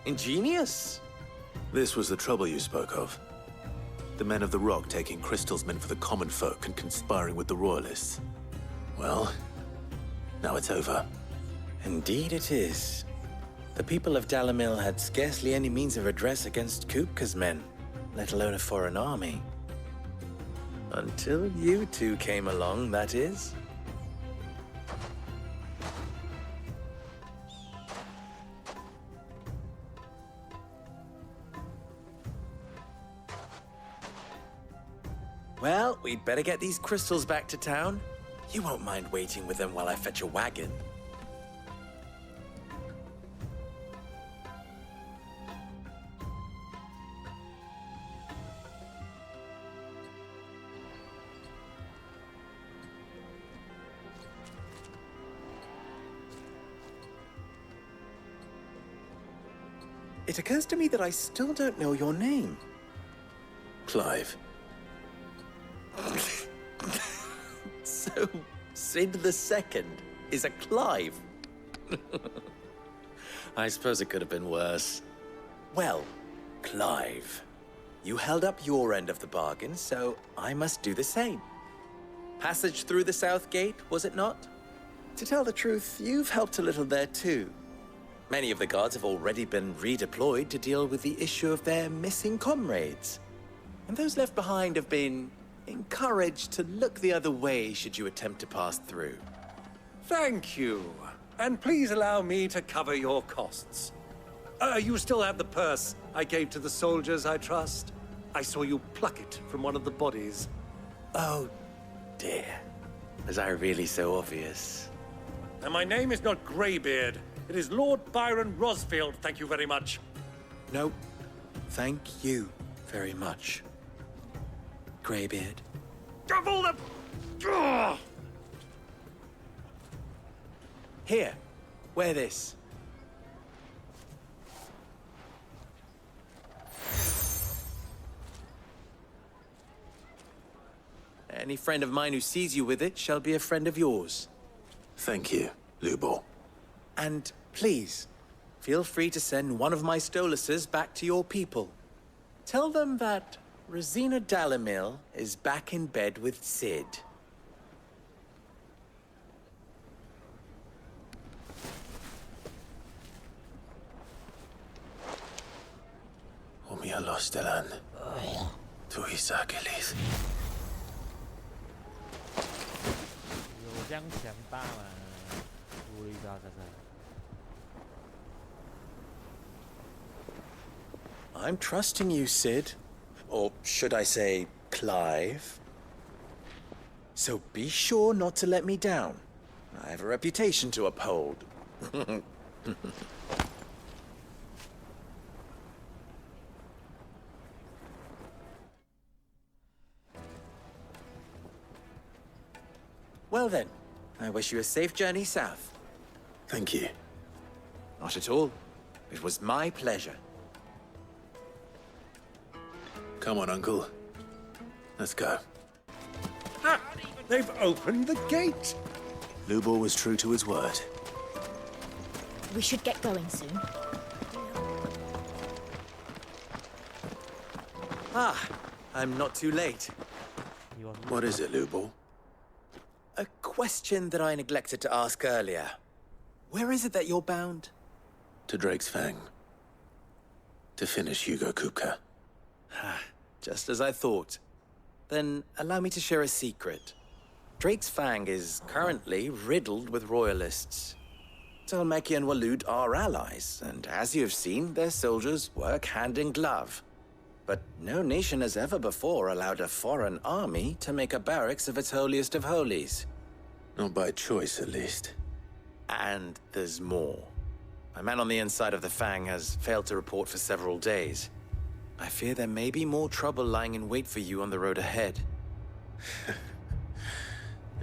Ingenious. This was the trouble you spoke of. The men of the Rock taking crystals meant for the common folk and conspiring with the Royalists. Well, now it's over. Indeed it is. The people of Dalamil had scarcely any means of redress against Kupka's men, let alone a foreign army. Until you two came along, that is. Well, we'd better get these crystals back to town. You won't mind waiting with them while I fetch a wagon. It occurs to me that I still don't know your name. Clive. So So, Sid the Second is a Clive? I suppose it could have been worse. Well, Clive, you held up your end of the bargain, so I must do the same. Passage through the South Gate, was it not? To tell the truth, you've helped a little there too. Many of the guards have already been redeployed to deal with the issue of their missing comrades. And those left behind have been encouraged to look the other way should you attempt to pass through. Thank you. And please allow me to cover your costs. You still have the purse I gave to the soldiers, I trust? I saw you pluck it from one of the bodies. Oh, dear. Was I really so obvious? And my name is not Greybeard. It is Lord Byron Rosfield, thank you very much. No, thank you very much, Greybeard. Of all the... Ugh! Here, wear this. Any friend of mine who sees you with it shall be a friend of yours. Thank you, Lubor. And please, feel free to send one of my Stoluses back to your people. Tell them that Rosina Dalamil is back in bed with Sid. Umia Lostelan. Tuisa Gelis. 有这样强大吗？无力到这个。 I'm trusting you, Sid. Or should I say, Clive? So be sure not to let me down. I have a reputation to uphold. Well then, I wish you a safe journey south. Thank you. Not at all. It was my pleasure. Come on, Uncle. Let's go. Ah! They've opened the gate! Lubor was true to his word. We should get going soon. Ah, I'm not too late. What is it, Lubor? A question that I neglected to ask earlier. Where is it that you're bound? To Drake's Fang. To finish Hugo Kupka. Just as I thought. Then allow me to share a secret. Drake's Fang is currently riddled with royalists. Talmeki and Walud are allies, and as you have seen, their soldiers work hand in glove. But no nation has ever before allowed a foreign army to make a barracks of its holiest of holies. Not by choice, at least. And there's more. My man on the inside of the Fang has failed to report for several days. I fear there may be more trouble lying in wait for you on the road ahead.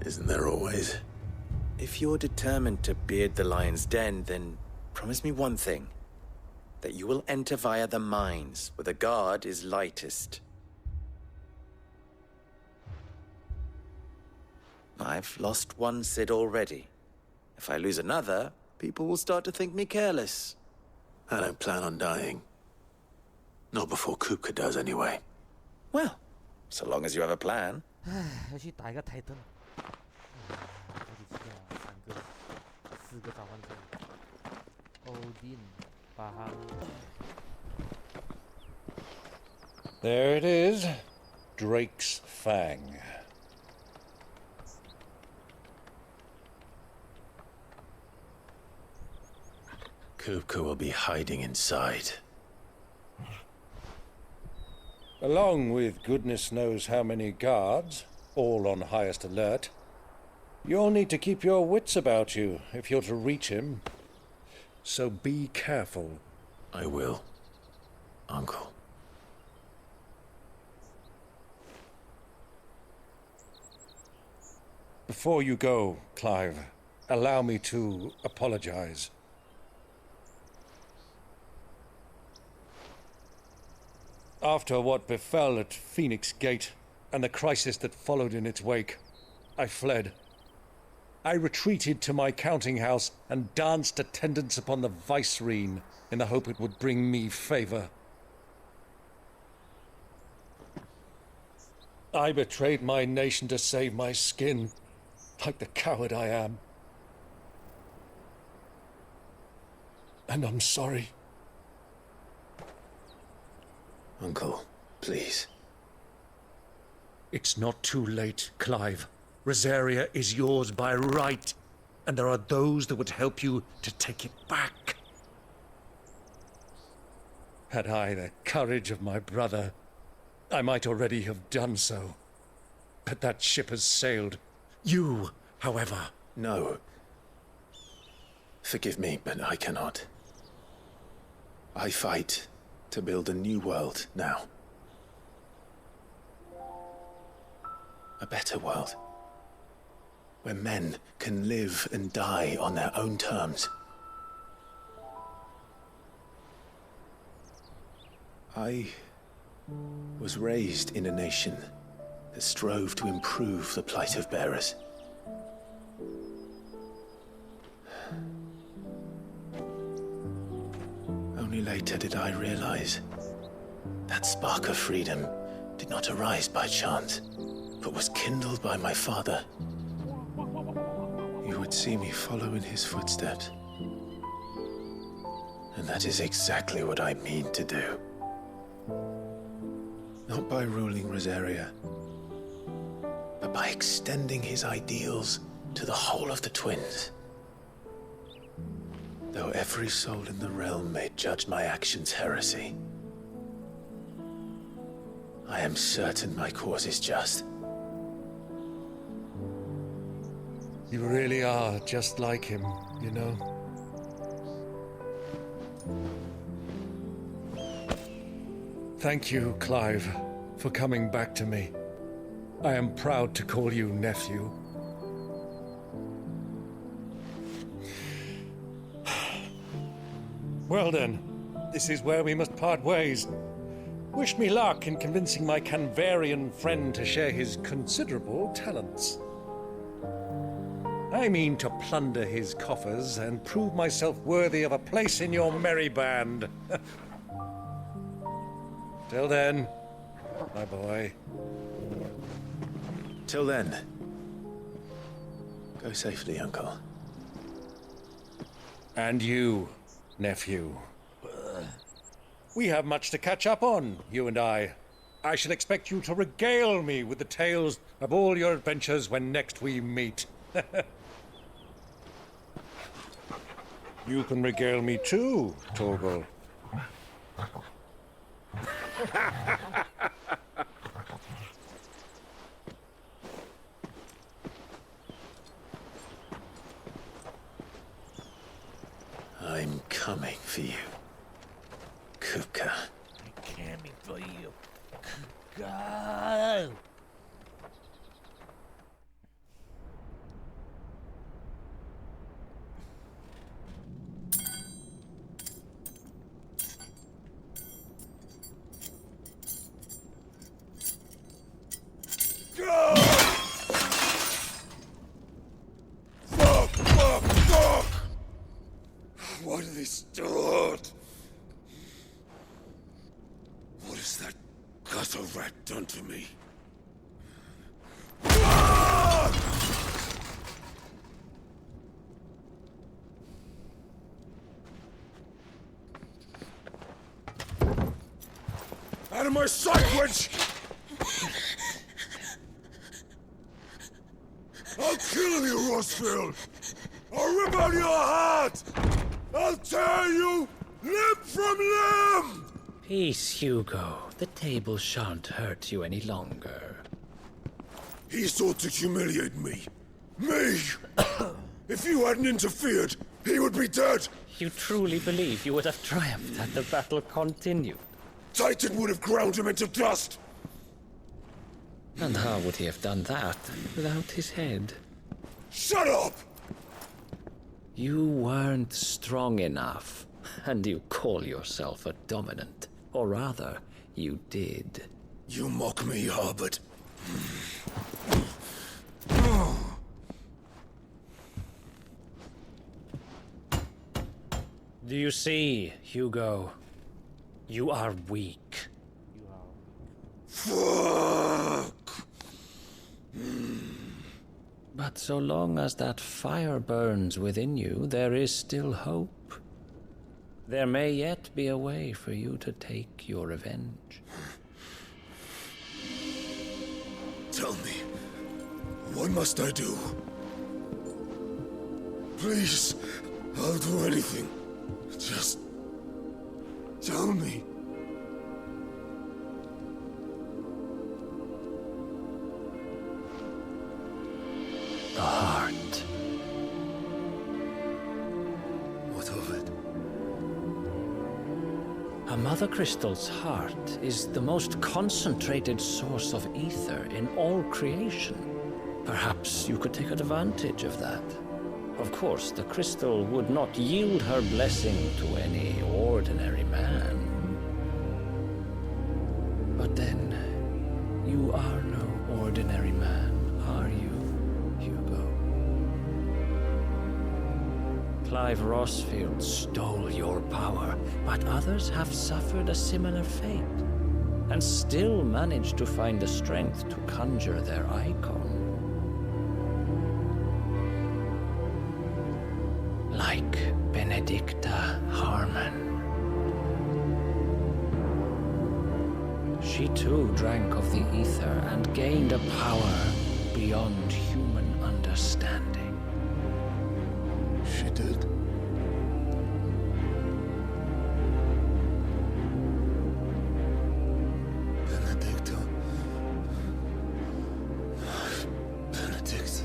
Isn't there always? If you're determined to beard the lion's den, then promise me one thing. That you will enter via the mines, where the guard is lightest. I've lost one Sid already. If I lose another, people will start to think me careless. I don't plan on dying. Not before Kupka does, anyway. Well, so long as you have a plan. 要去打一个台灯。好几次啊，3个、4个召唤师。Odin，巴哈。There it is. Drake's Fang. Kupka will be hiding inside. Along with goodness knows how many guards, all on highest alert. You'll need to keep your wits about you if you're to reach him. So be careful. I will, Uncle. Before you go, Clive, allow me to apologize. After what befell at Phoenix Gate and the crisis that followed in its wake, I fled, I retreated to my counting house and danced attendance upon the vicereine in the hope it would bring me favor. I betrayed my nation to save my skin, like the coward I am. And I'm sorry. Uncle, please. It's not too late, Clive. Rosaria is yours by right, and there are those that would help you to take it back. Had I the courage of my brother, I might already have done so. But that ship has sailed. You, however... No. Forgive me, but I cannot. I fight to build a new world now. A better world. Where men can live and die on their own terms. I was raised in a nation that strove to improve the plight of bearers. Only later did I realize that spark of freedom did not arise by chance, but was kindled by my father. You would see me follow in his footsteps. And that is exactly what I mean to do. Not by ruling Rosaria, but by extending his ideals to the whole of the twins. Though every soul in the realm may judge my actions heresy, I am certain my cause is just. You really are just like him, you know? Thank you, Clive, for coming back to me. I am proud to call you nephew. Well then, this is where we must part ways. Wish me luck in convincing my Canvarian friend to share his considerable talents. I mean to plunder his coffers and prove myself worthy of a place in your merry band. Till then, my boy. Till then, go safely, Uncle. And you, nephew. We have much to catch up on, you and I. I shall expect you to regale me with the tales of all your adventures when next we meet. You can regale me too, Torgal. I'm coming for you, Kupka. I'm coming for you, Kupka. What have they start? What has that gutter rat done to me? Out of my sight, wench! I'll kill you, Rossfield! I'll rip out your heart! I'll tear you limb from limb! Peace, Hugo. The table shan't hurt you any longer. He sought to humiliate me. Me! If you hadn't interfered, he would be dead! You truly believe you would have triumphed had the battle continued? Titan would have ground him into dust! And how would he have done that without his head? Shut up! You weren't strong enough, and you call yourself a dominant. Or rather, you did. You mock me, Harbert. Do you see, Hugo? You are weak. Fuck! But so long as that fire burns within you, there is still hope. There may yet be a way for you to take your revenge. Tell me, what must I do? Please, I'll do anything. Just tell me. The heart. What of it? A Mother Crystal's heart is the most concentrated source of ether in all creation. Perhaps you could take advantage of that. Of course, the crystal would not yield her blessing to any ordinary man. But then, you are no ordinary man, are you, Hugo? Clive Rossfield stole your power, but others have suffered a similar fate, and still managed to find the strength to conjure their icon. Like Benedicta Harmon. She too drank of the ether and gained a power beyond human understanding. She did. Benedicta. Benedict.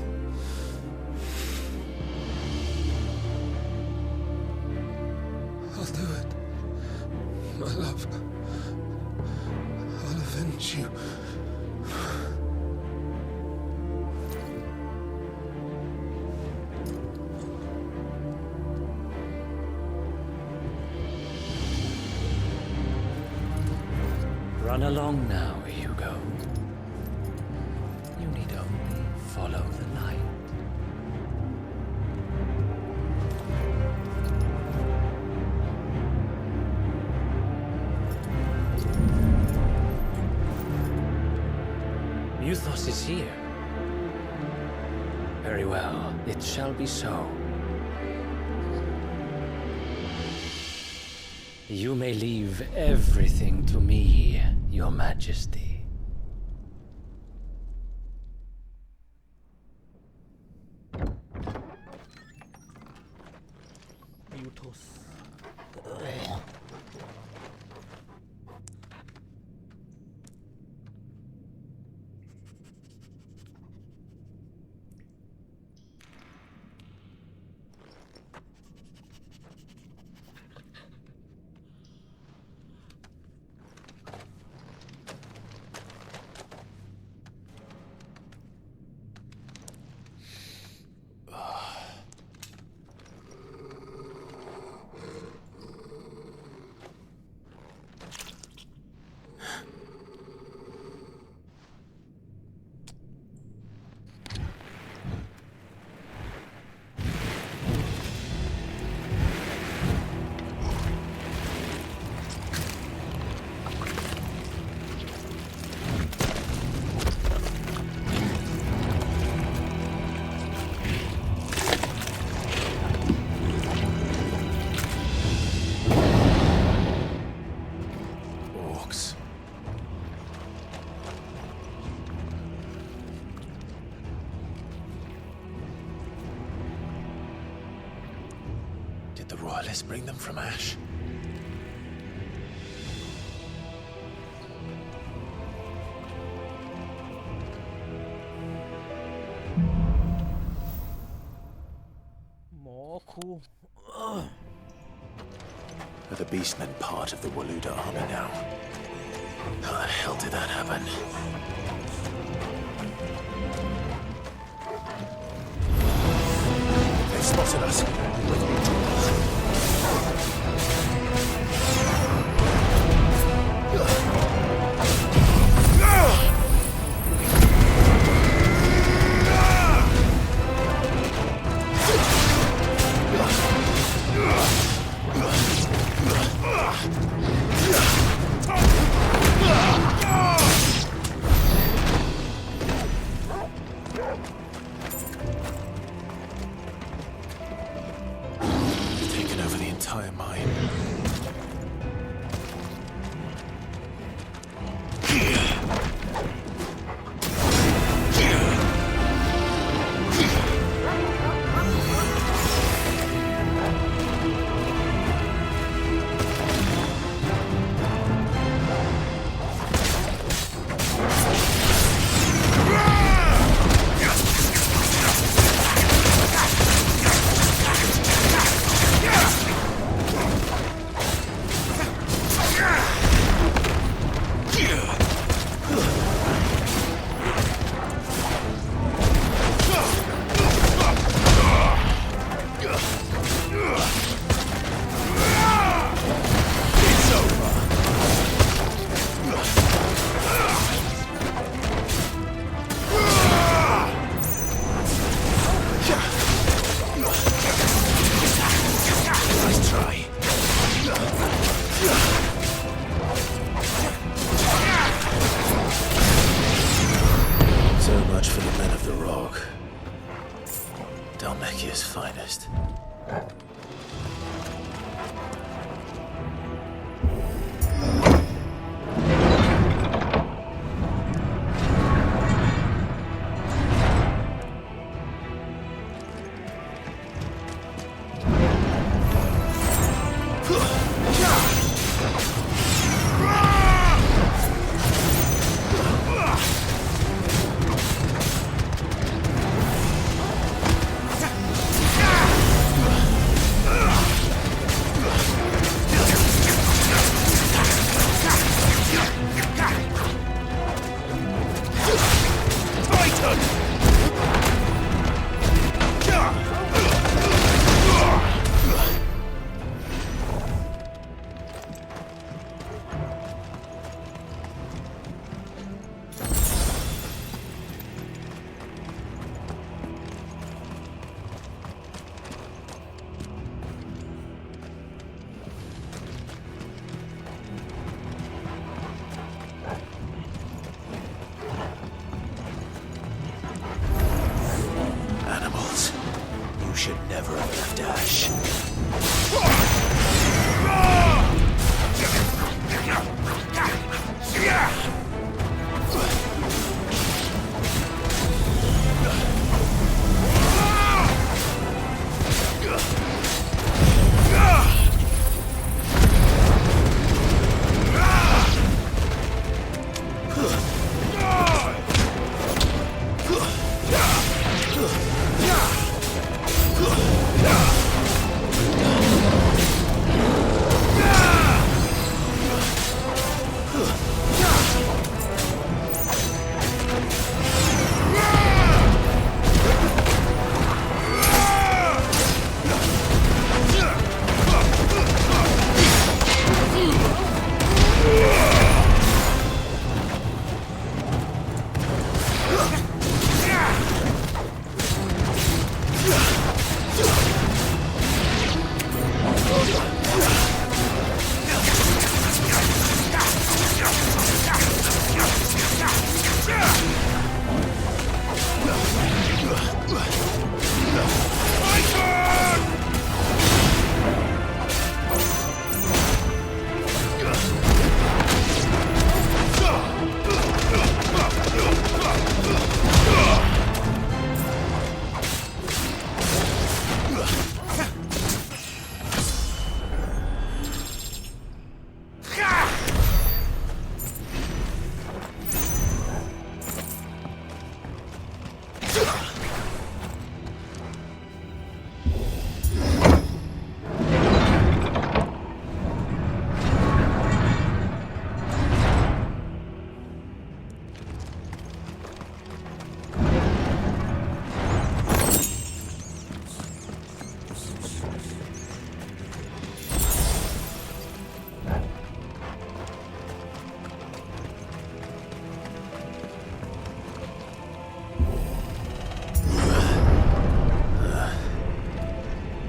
I'll do it. My love. I'll avenge you. Run along now, Hugo. You need only follow the light. Muthos is here. Very well, it shall be so. You may leave everything to me, Your Majesty. Muthos. Did the Royalists bring them from Ash? More cool. Are the Beastmen part of the Waluda army now? How the hell did that happen? They've spotted us. entire mine. Finest. Should never have left Ash.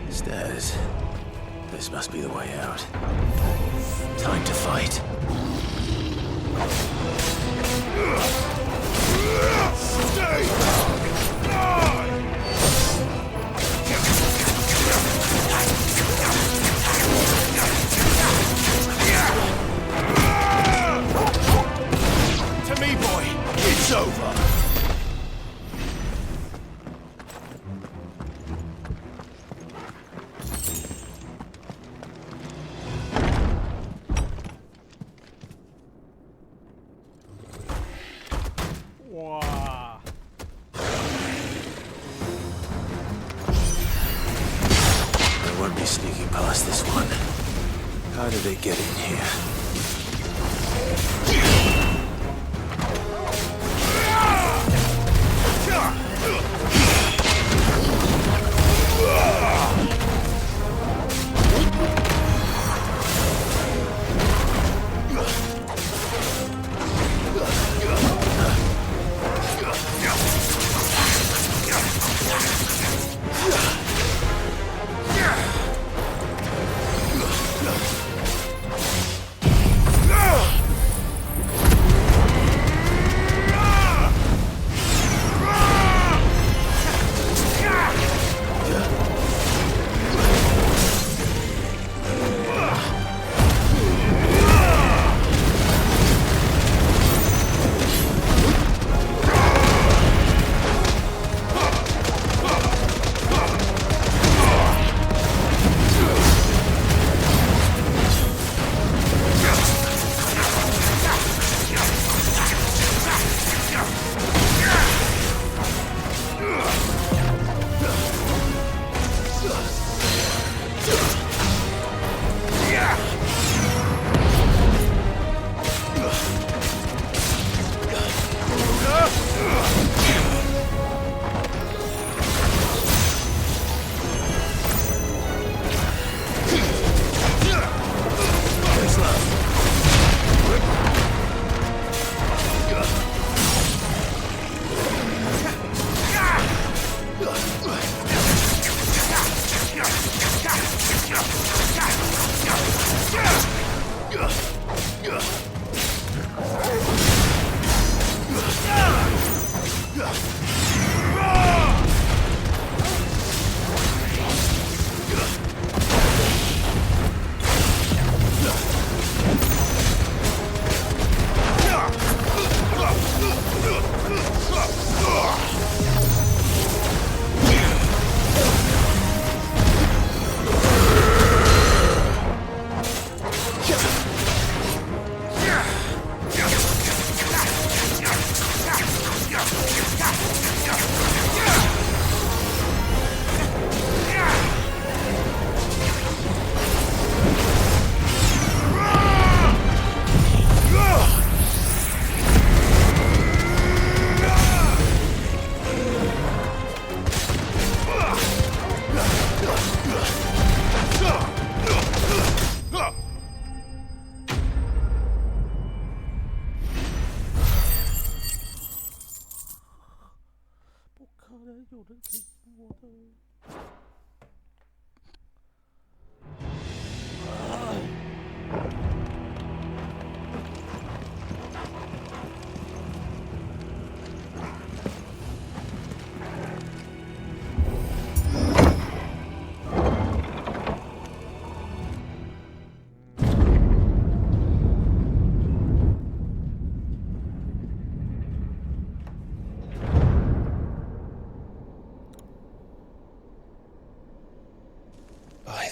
Stairs. This must be the way out. Time to fight. Stay! won't be sneaking past this one. How did they get in here?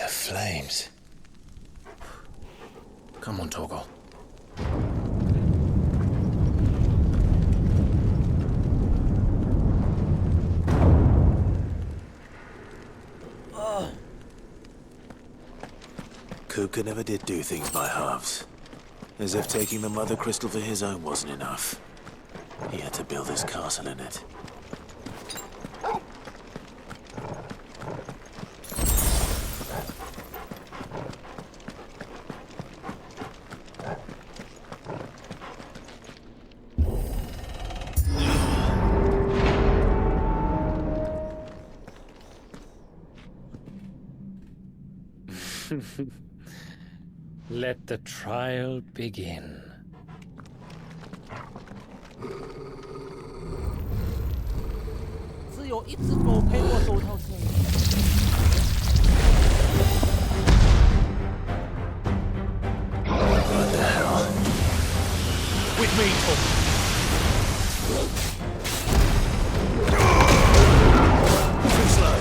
Flames. Come on, Torgal. Kupka never did do things by halves. As if taking the Mother Crystal for his own wasn't enough. He had to build his castle in it. Let the trial begin. What the hell? With me, Torgal. Too slow.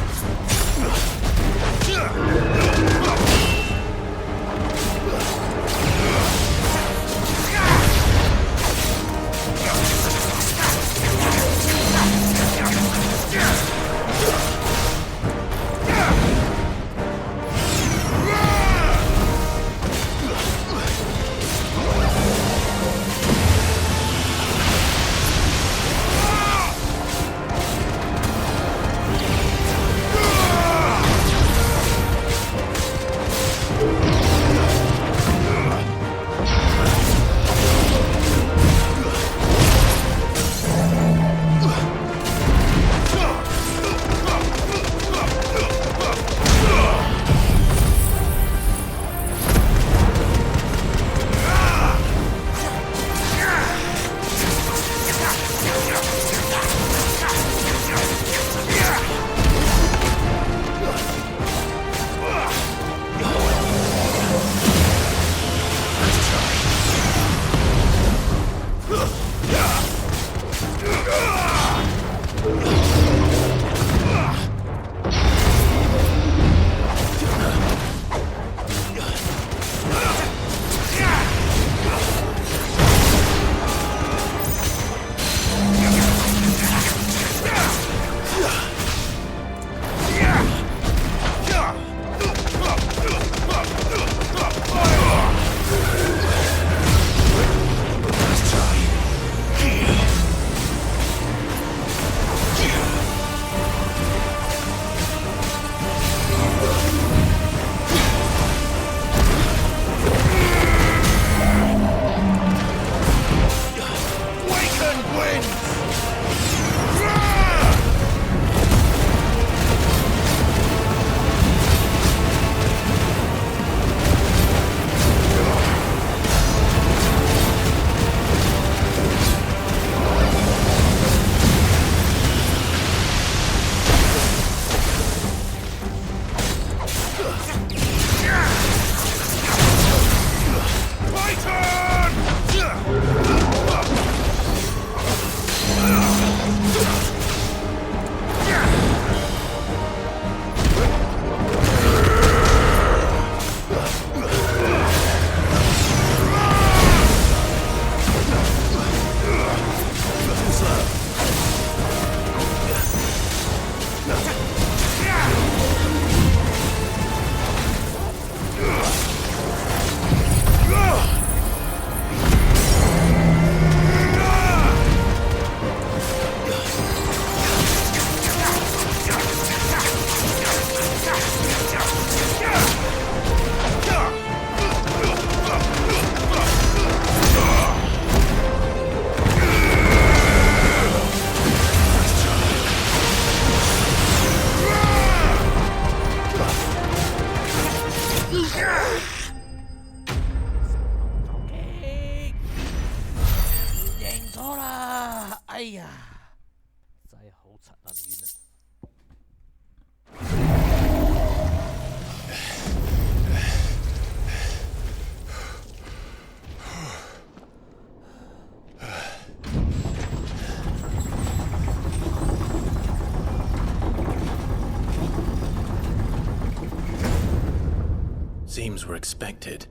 Seems we're expected.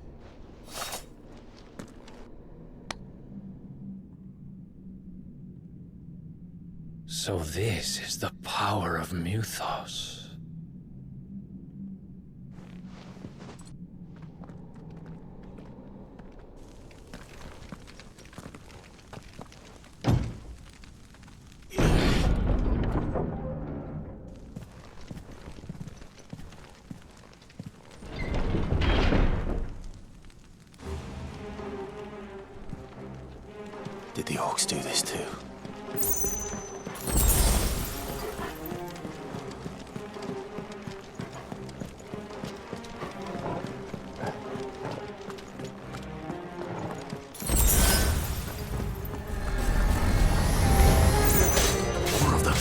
So this is the power of Mythos. Did the orcs do this too? More of them.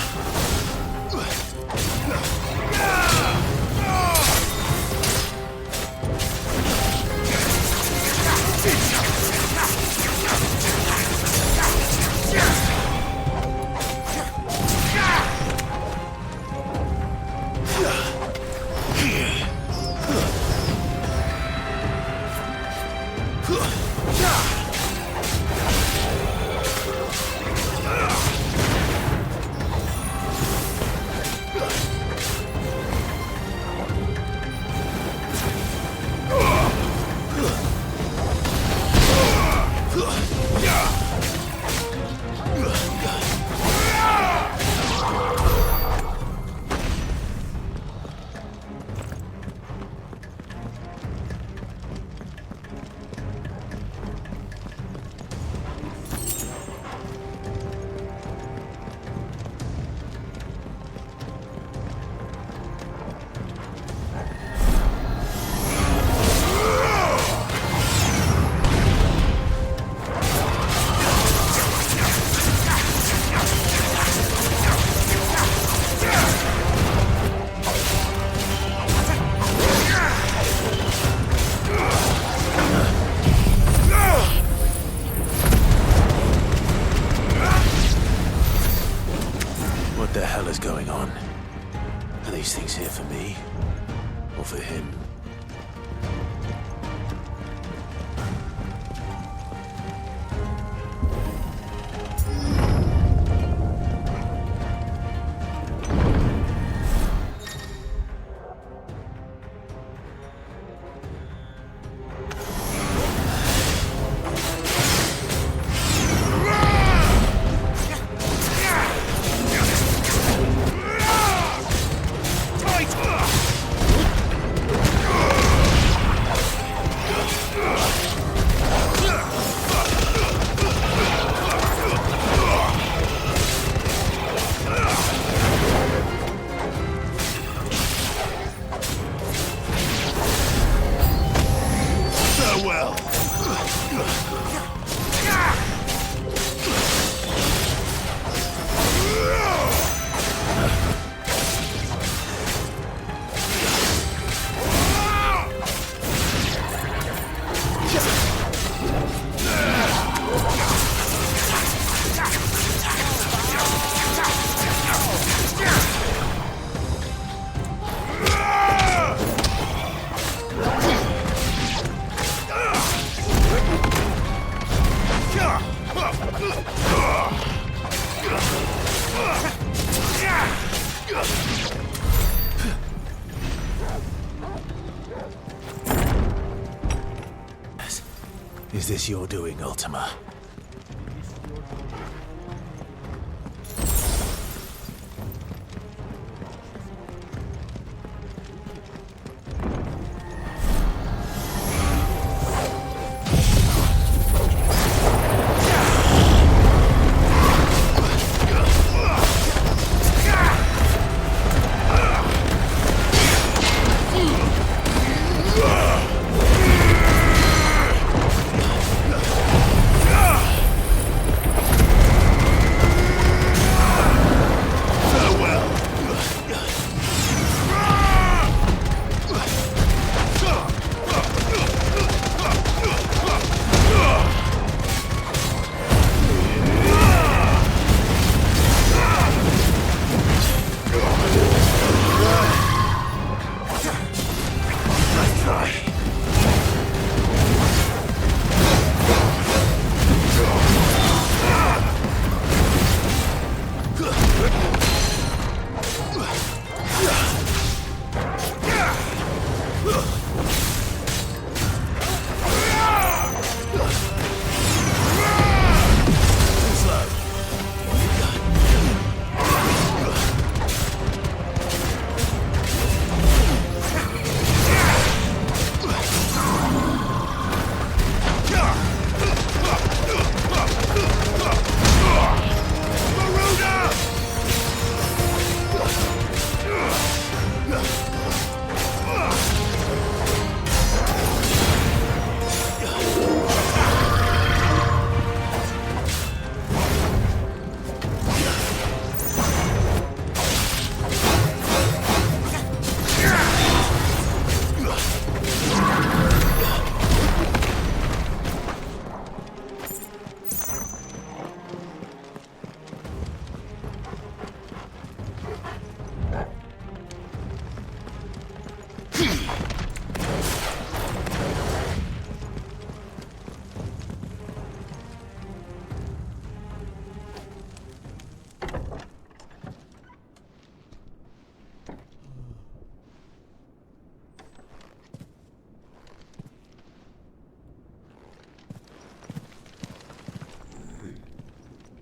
What the hell is going on? Are these things here for me? Or for him? Is this your doing, Ultima?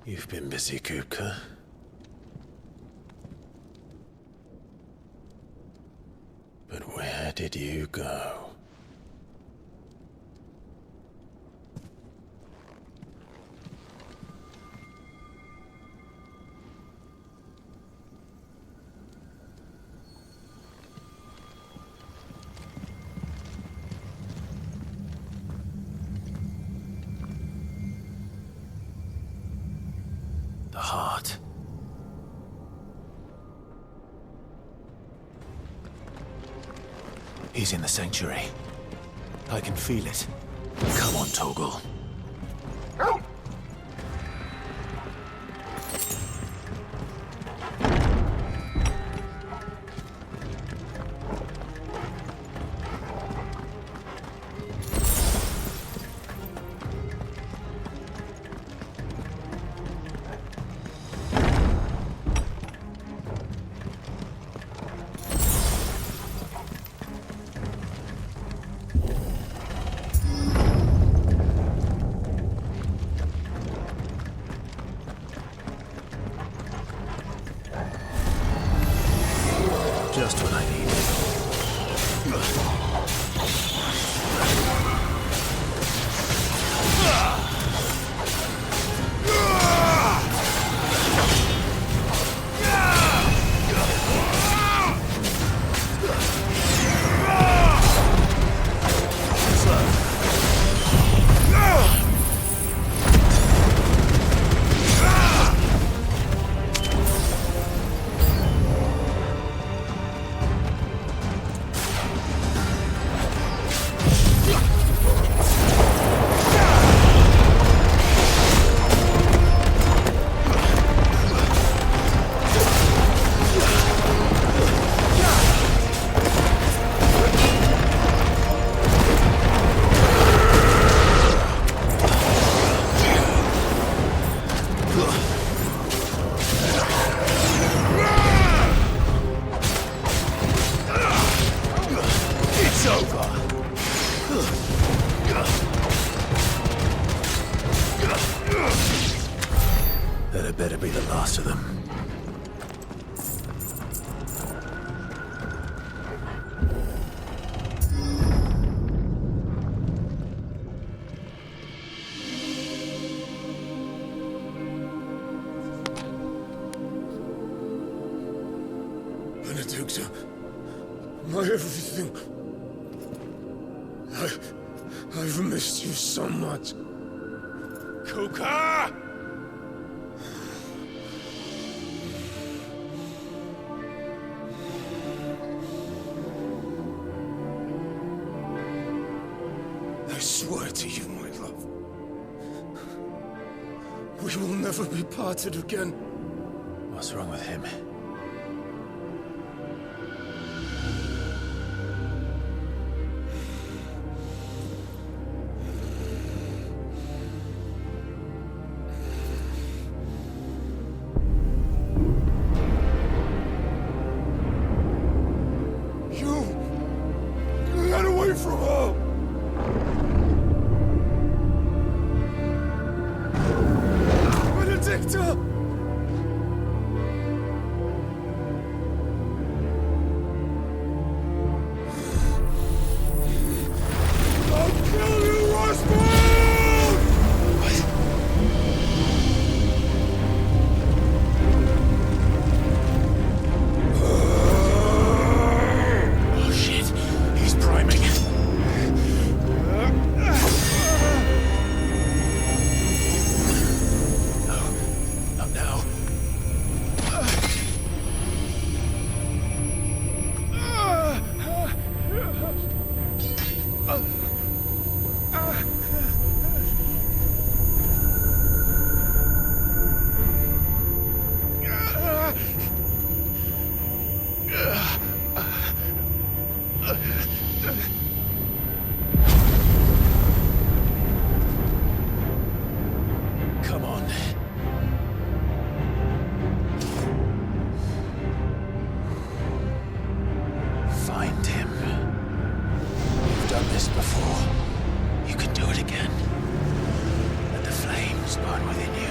You've been busy, Kupka. But where did you go? The heart. He's in the sanctuary. I can feel it. Come on, Torgal. Just what I need. That had better be the last of them. Benedicta, my everything. I've missed you so much. Kuka! I swear to you, my love, we will never be parted again. What's wrong with him? Get away from her! Benedicta! I'll kill you, Roswell! Oh shit, he's priming. Not now. Come on. Find him. You've done this before. You can do it again. Let the flames burn within you.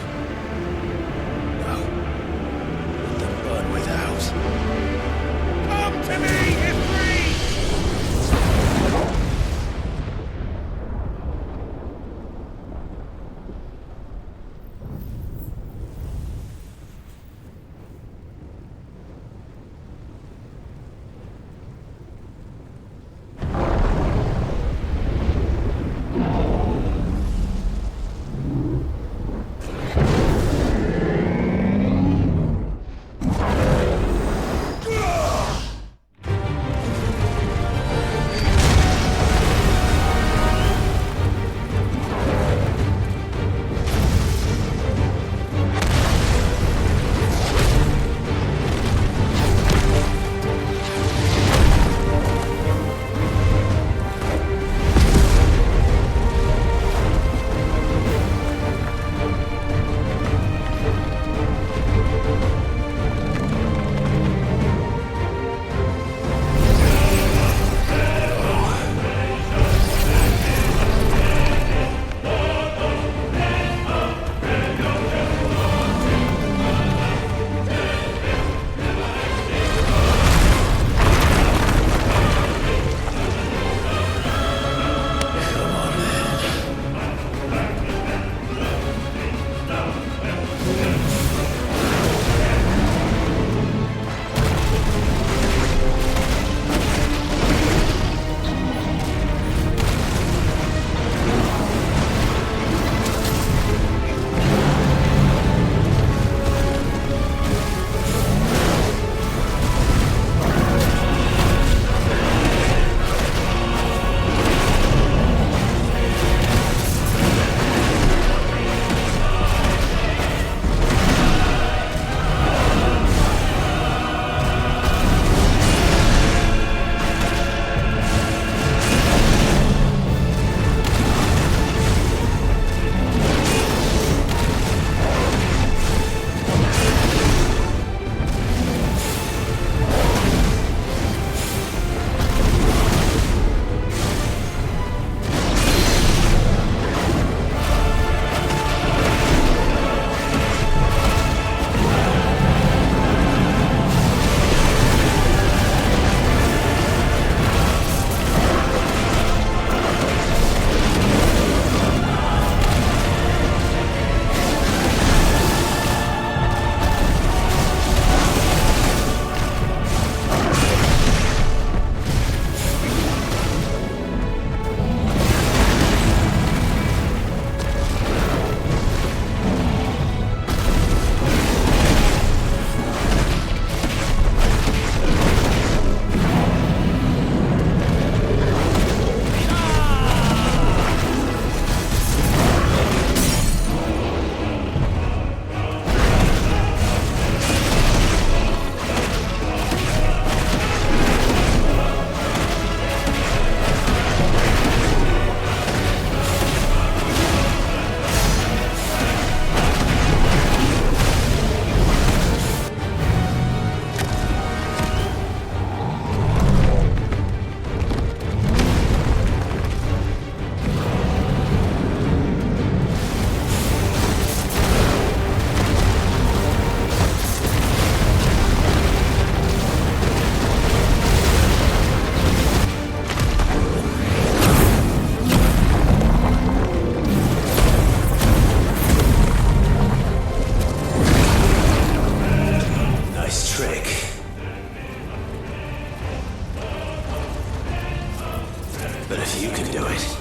But if you can do it,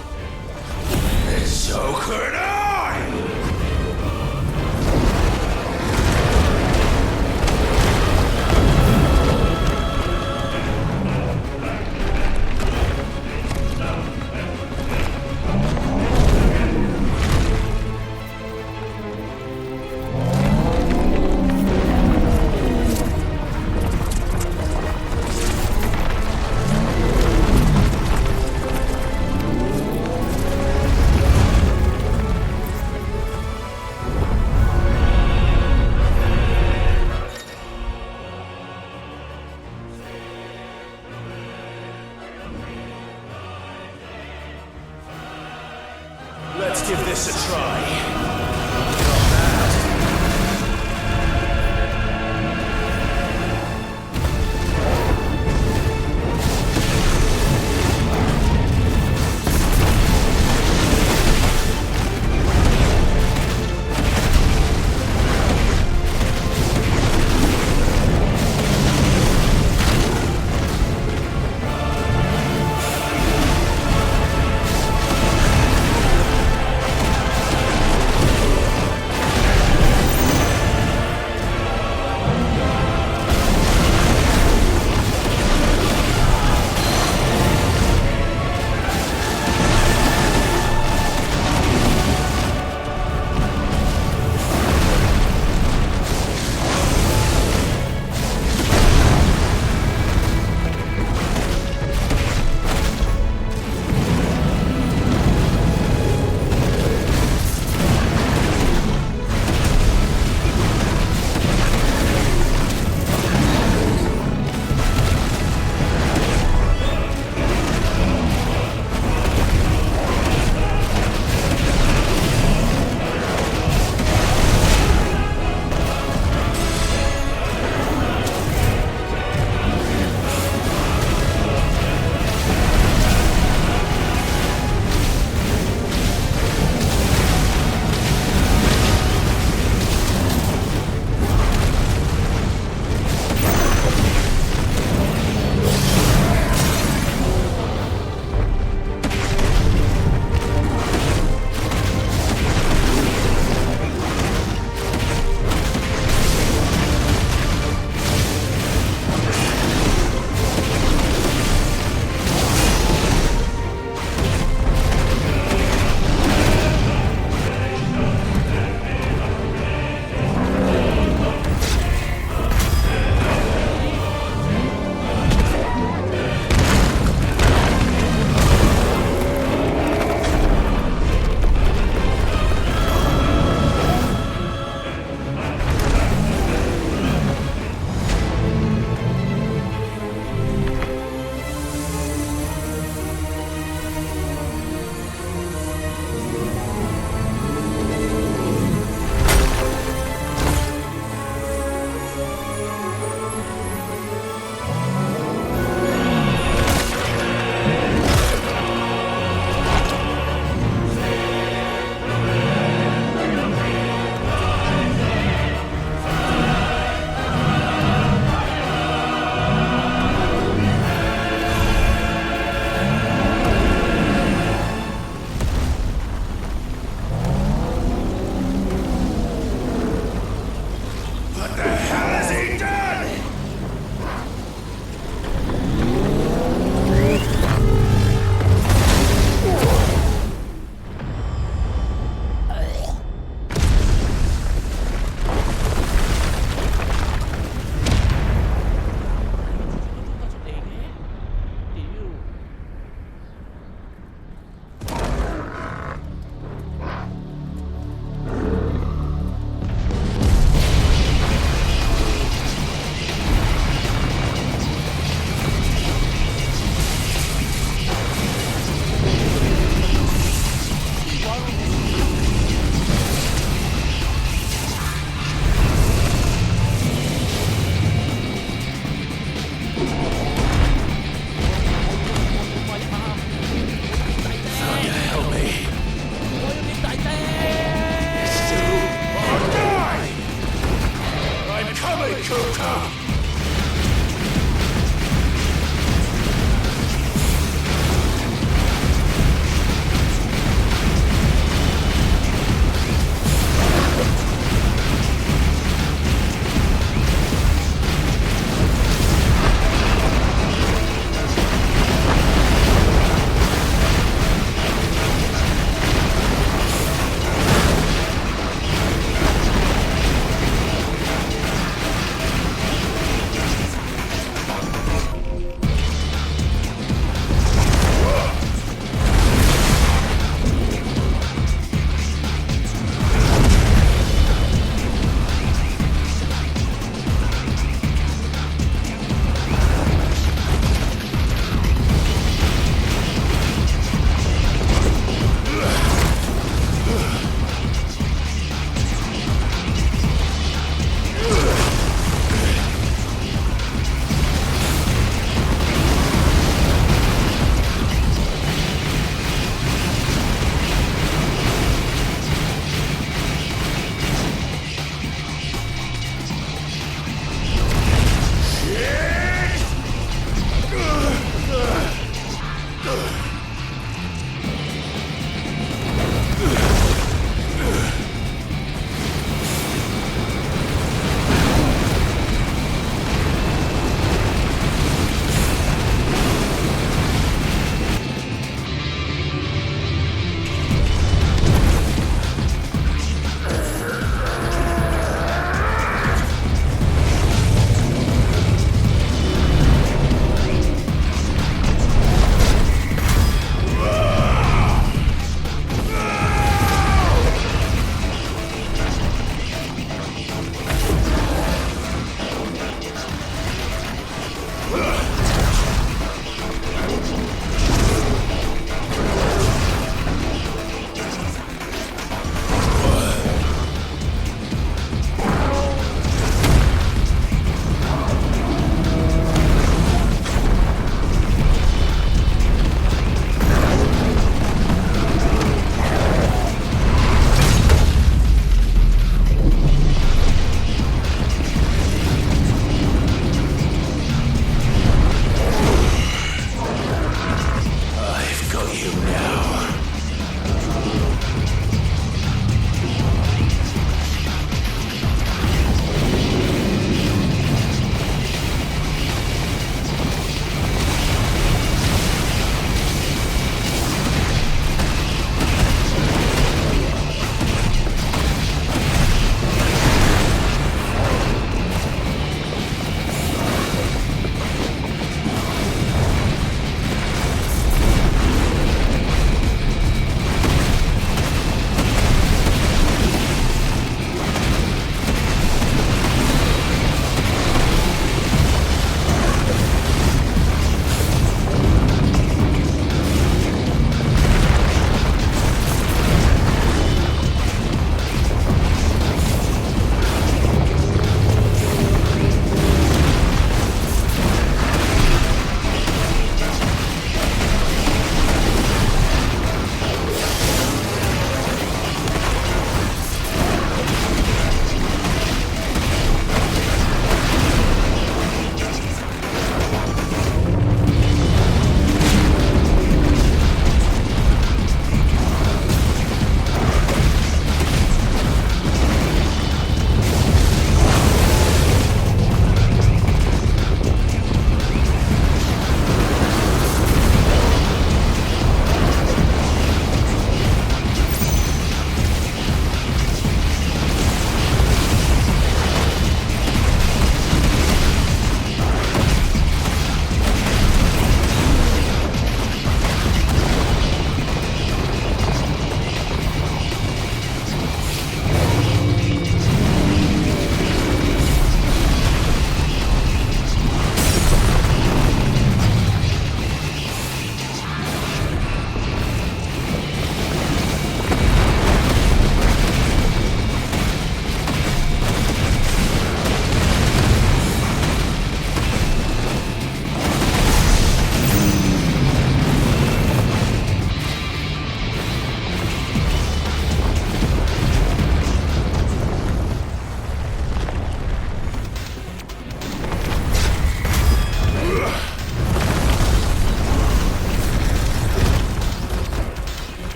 then so could I! Let's give this a try.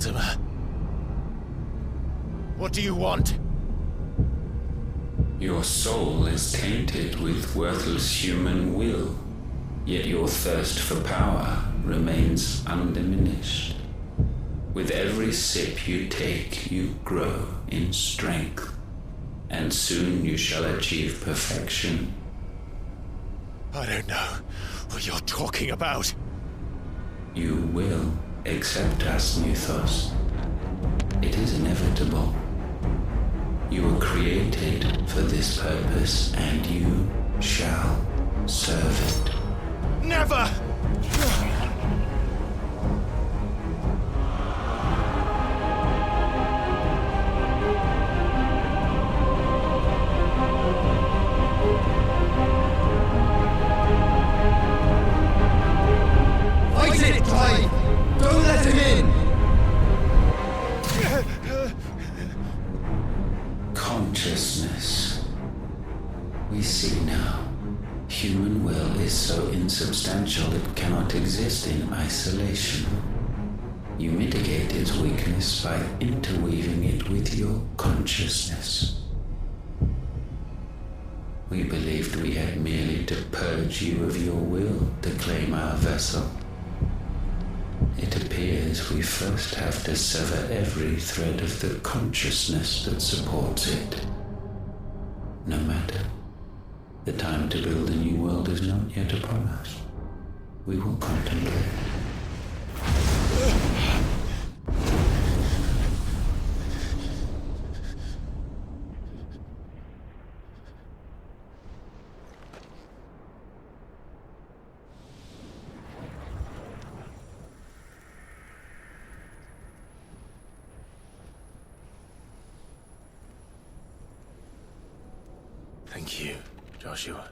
Mortimer. What do you want? Your soul is tainted with worthless human will, yet your thirst for power remains undiminished. With every sip you take, you grow in strength, and soon you shall achieve perfection. I don't know what you're talking about. You will accept us, Mythos. It is inevitable. You were created for this purpose, and you shall serve it. Never! Fight it, Clive! Don't let him in! Consciousness. We see now. Human will is so insubstantial it cannot exist in isolation. You mitigate its weakness by interweaving it with your consciousness. We believed we had merely to purge you of your will to claim our vessel. It appears we first have to sever every thread of the consciousness that supports it. No matter. The time to build a new world is not yet upon us. We will contemplate. Thank you, Joshua.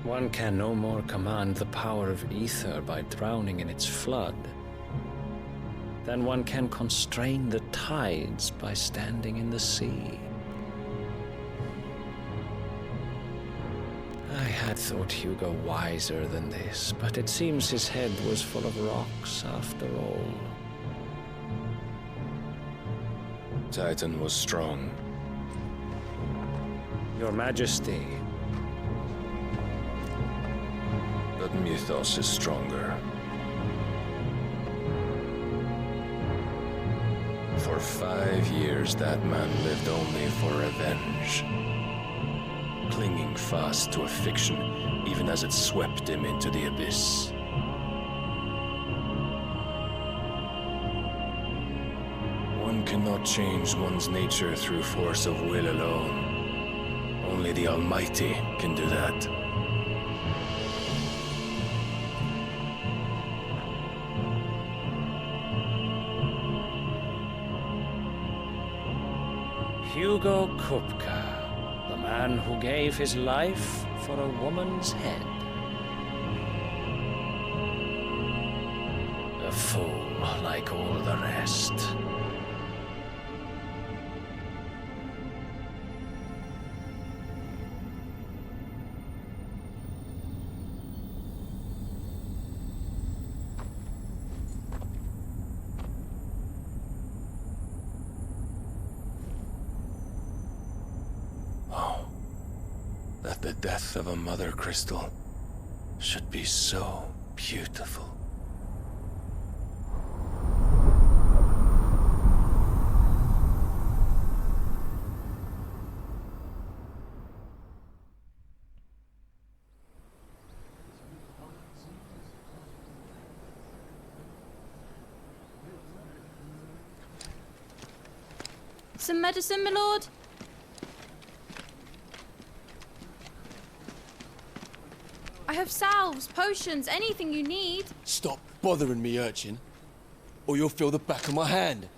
One can no more command the power of ether by drowning in its flood than one can constrain the tides by standing in the sea. I had thought Hugo wiser than this, but it seems his head was full of rocks after all. Titan was strong. Your Majesty. But Mythos is stronger. For 5 years, that man lived only for revenge. Clinging fast to a fiction, even as it swept him into the abyss. One cannot change one's nature through force of will alone. Only the Almighty can do that. Hugo Kupka. The man who gave his life for a woman's head. A fool like all the rest. That the death of a mother crystal should be so beautiful. Some medicine, my lord? I have salves, potions, anything you need. Stop bothering me, urchin, or you'll feel the back of my hand.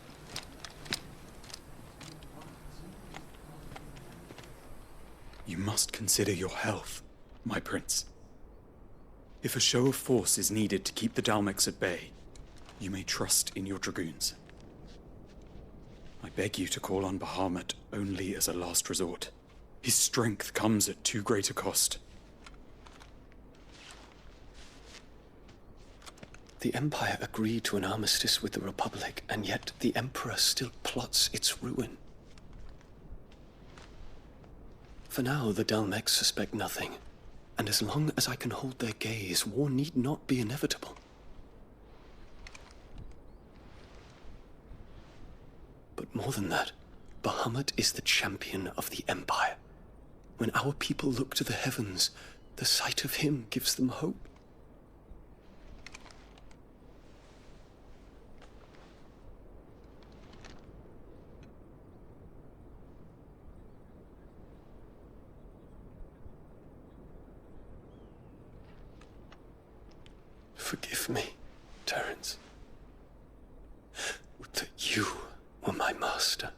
You must consider your health, my prince. If a show of force is needed to keep the Dalmex at bay, you may trust in your dragoons. I beg you to call on Bahamut only as a last resort. His strength comes at too great a cost. The Empire agreed to an armistice with the Republic, and yet the Emperor still plots its ruin. For now, the Dalmex suspect nothing, and as long as I can hold their gaze, war need not be inevitable. But more than that, Bahamut is the champion of the Empire. When our people look to the heavens, the sight of him gives them hope. Forgive me, Terence. Would that you were my master.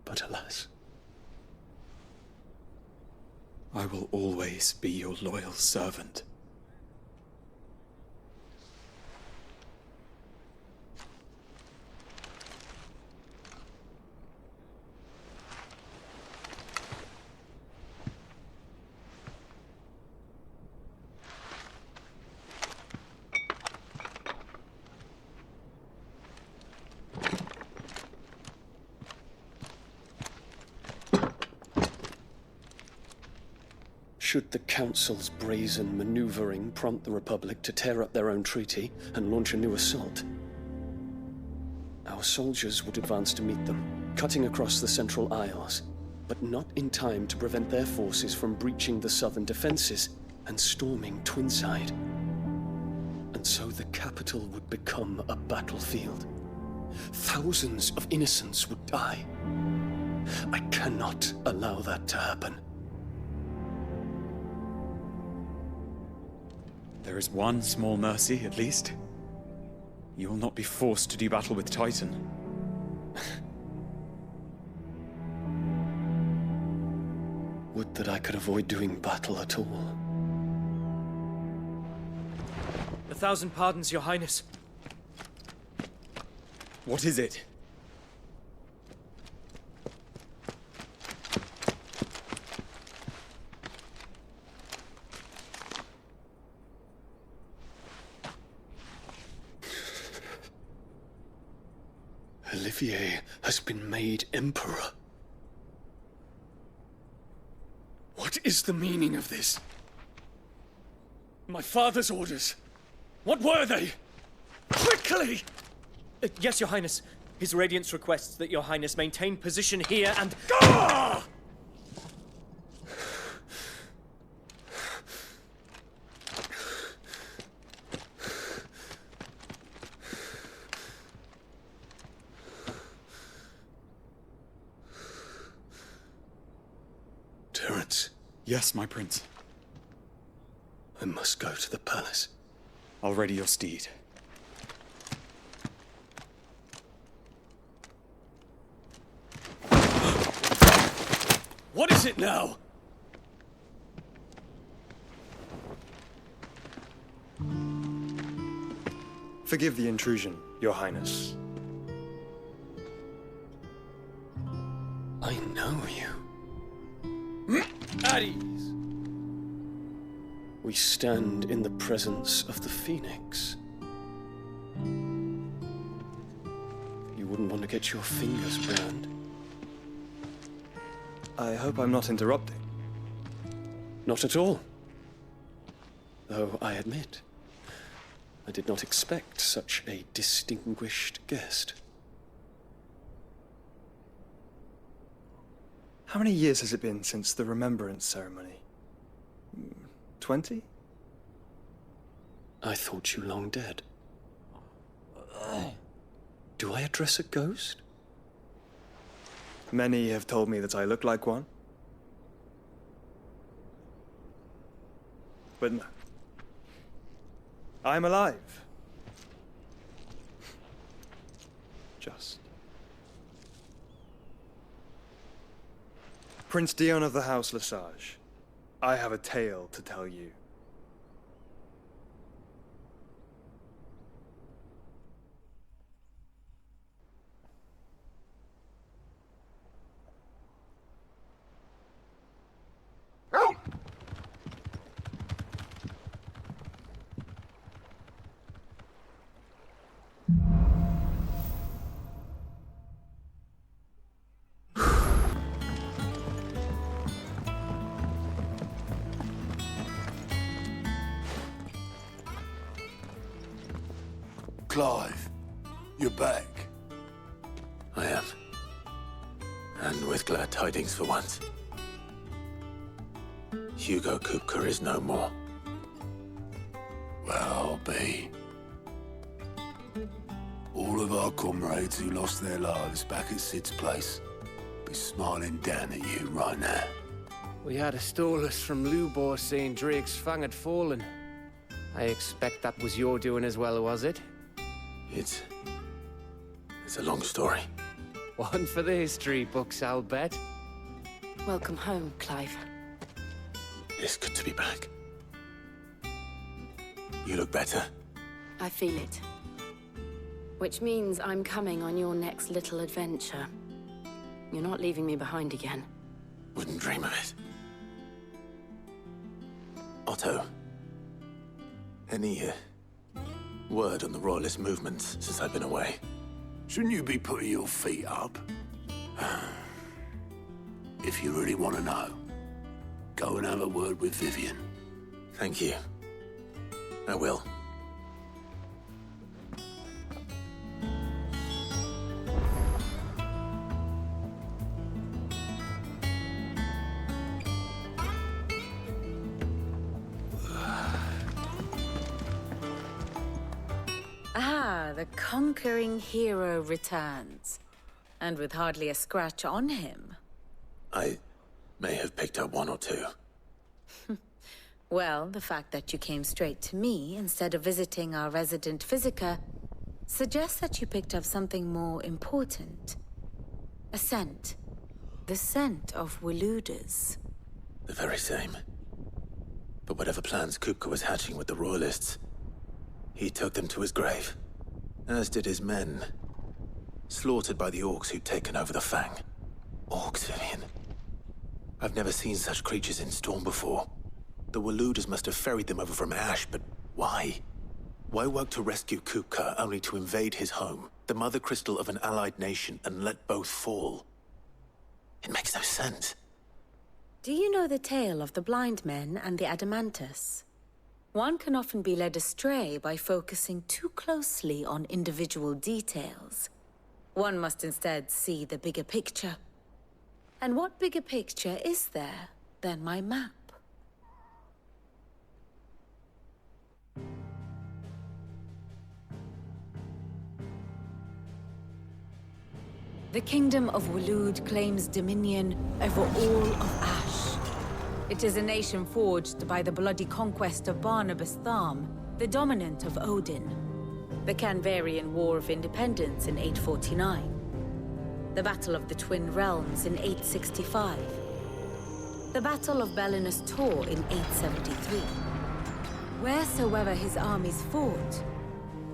But alas. I will always be your loyal servant. Should the Council's brazen maneuvering prompt the Republic to tear up their own treaty and launch a new assault, our soldiers would advance to meet them, cutting across the Central Isles, but not in time to prevent their forces from breaching the southern defenses and storming Twinside. And so the capital would become a battlefield. Thousands of innocents would die. I cannot allow that to happen. There is one small mercy, at least. You will not be forced to do battle with Titan. Would that I could avoid doing battle at all. 1,000 pardons, Your Highness. What is it? Olivier has been made Emperor. What is the meaning of this? My father's orders. What were they? Quickly! Yes, Your Highness. His Radiance requests that Your Highness maintain position here and... Ah! Terence. Yes, my prince. I must go to the palace. I'll ready your steed. What is it now? Forgive the intrusion, Your Highness. I know you. At ease. We stand in the presence of the Phoenix. You wouldn't want to get your fingers burned. I hope I'm not interrupting. Not at all. Though I admit, I did not expect such a distinguished guest. How many years has it been since the Remembrance ceremony? 20? I thought you long dead. Do I address a ghost? Many have told me that I look like one. But no. I'm alive. Just. Prince Dion of the House Lesage, I have a tale to tell you. Clive, you're back. I am. And with glad tidings for once. Hugo Kupka is no more. Well, I'll be. All of our comrades who lost their lives back at Sid's place be smiling down at you right now. We had a stolus from Lubor saying Drake's fang had fallen. I expect that was your doing as well, was it? It's a long story. One for the history books, I'll bet. Welcome home, Clive. It's good to be back. You look better. I feel it. Which means I'm coming on your next little adventure. You're not leaving me behind again. Wouldn't dream of it. Otto, any word on the Royalist movements since I've been away? Shouldn't you be putting your feet up? If you really want to know, go and have a word with Vivian. Thank you. I will. The conquering hero returns. And with hardly a scratch on him. I may have picked up one or two. Well, the fact that you came straight to me instead of visiting our resident physiker suggests that you picked up something more important. A scent. The scent of Waludas. The very same. But whatever plans Kupka was hatching with the Royalists, he took them to his grave. As did his men. Slaughtered by the orcs who'd taken over the Fang. Orcs, Vivian. I've never seen such creatures in Storm before. The Waludas must have ferried them over from Ash, but why? Why work to rescue Kupka only to invade his home, the mother crystal of an allied nation, and let both fall? It makes no sense. Do you know the tale of the blind men and the Adamantus? One can often be led astray by focusing too closely on individual details. One must instead see the bigger picture. And what bigger picture is there than my map? The Kingdom of Waloed claims dominion over all of Ash. It is a nation forged by the bloody conquest of Barnabas Tharm, the dominant of Odin. The Canvarian War of Independence in 849. The Battle of the Twin Realms in 865. The Battle of Belinus Tor in 873. Wheresoever his armies fought,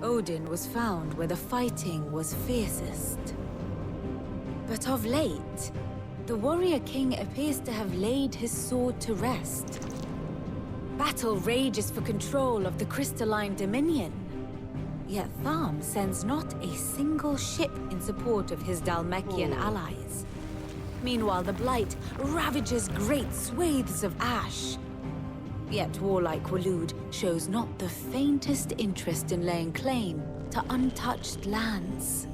Odin was found where the fighting was fiercest. But of late, the warrior king appears to have laid his sword to rest. Battle rages for control of the crystalline dominion. Yet Tharm sends not a single ship in support of his Dhalmekian allies. Meanwhile, the Blight ravages great swathes of Ash. Yet warlike Waloed shows not the faintest interest in laying claim to untouched lands.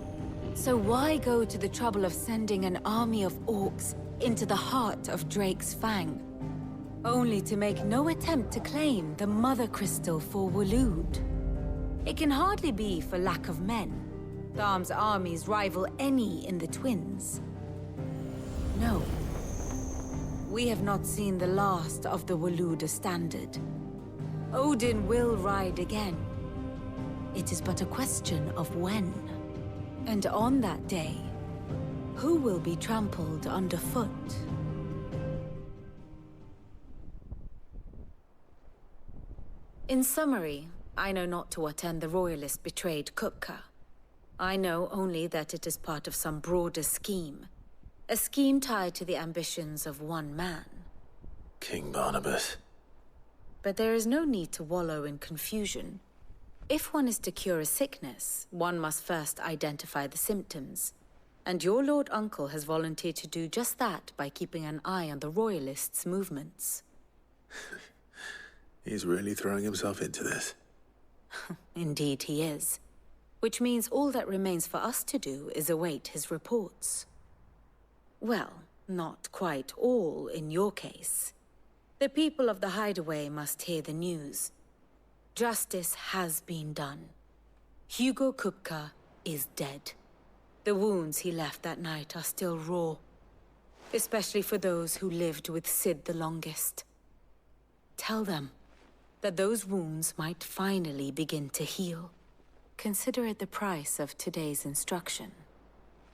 So why go to the trouble of sending an army of orcs into the heart of Drake's Fang, only to make no attempt to claim the Mother Crystal for Waloed? It can hardly be for lack of men. Tharm's armies rival any in the Twins. No. We have not seen the last of the Waluda standard. Odin will ride again. It is but a question of when. And on that day, who will be trampled underfoot? In summary, I know not to what end the Royalists betrayed Kupka. I know only that it is part of some broader scheme. A scheme tied to the ambitions of one man. King Barnabas. But there is no need to wallow in confusion. If one is to cure a sickness, one must first identify the symptoms. And your Lord Uncle has volunteered to do just that by keeping an eye on the Royalists' movements. He's really throwing himself into this. Indeed he is. Which means all that remains for us to do is await his reports. Well, not quite all in your case. The people of the Hideaway must hear the news. Justice has been done. Hugo Kupka is dead. The wounds he left that night are still raw, especially for those who lived with Sid the longest. Tell them that those wounds might finally begin to heal. Consider it the price of today's instruction.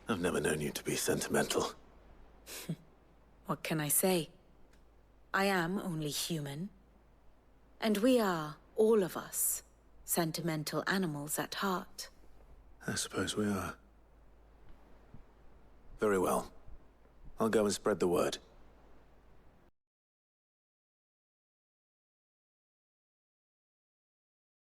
I've never known you to be sentimental. What can I say? I am only human. And we are, all of us, sentimental animals at heart. I suppose we are. Very well. I'll go and spread the word.